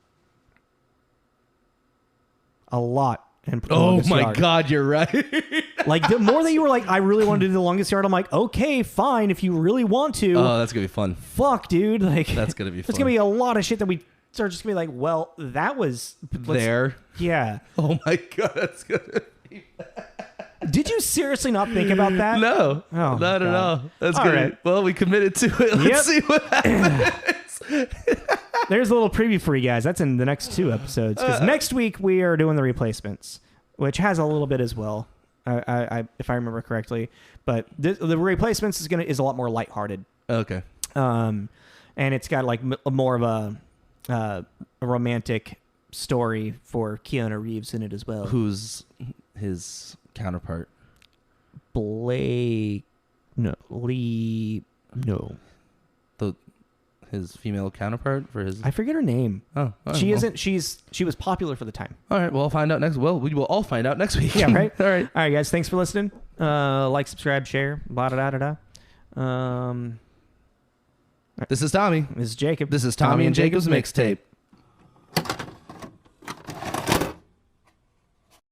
A lot. Oh my God, you're right. Like the more that you were like, I really want to do The Longest Yard. I'm like, okay, fine, if you really want to. Oh, that's gonna be fun. Fuck, dude. Like that's gonna be fun. There's gonna be a lot of shit that we are just gonna be like, well, that was there. Yeah. Oh my God, that's gonna be bad. Did you seriously not think about that? No. Oh, not at all. That's great. Right. Well, we committed to it. Let's see what happens. There's a little preview for you guys. That's in the next 2 episodes. Because next week we are doing The Replacements, which has a little bit as well. if I remember correctly. But the Replacements is a lot more lighthearted. Okay. And it's got like more of a romantic story for Keanu Reeves in it as well. Who's his counterpart? Lee. No. His female counterpart for his. I forget her name. Oh, she isn't. She was popular for the time. All right, well, I'll find out next. Well, we will all find out next week. Yeah, right. All right, guys. Thanks for listening. Like, subscribe, share. Blah da da da. This is Tommy. This is Jacob. This is Tommy and Jacob's mixtape.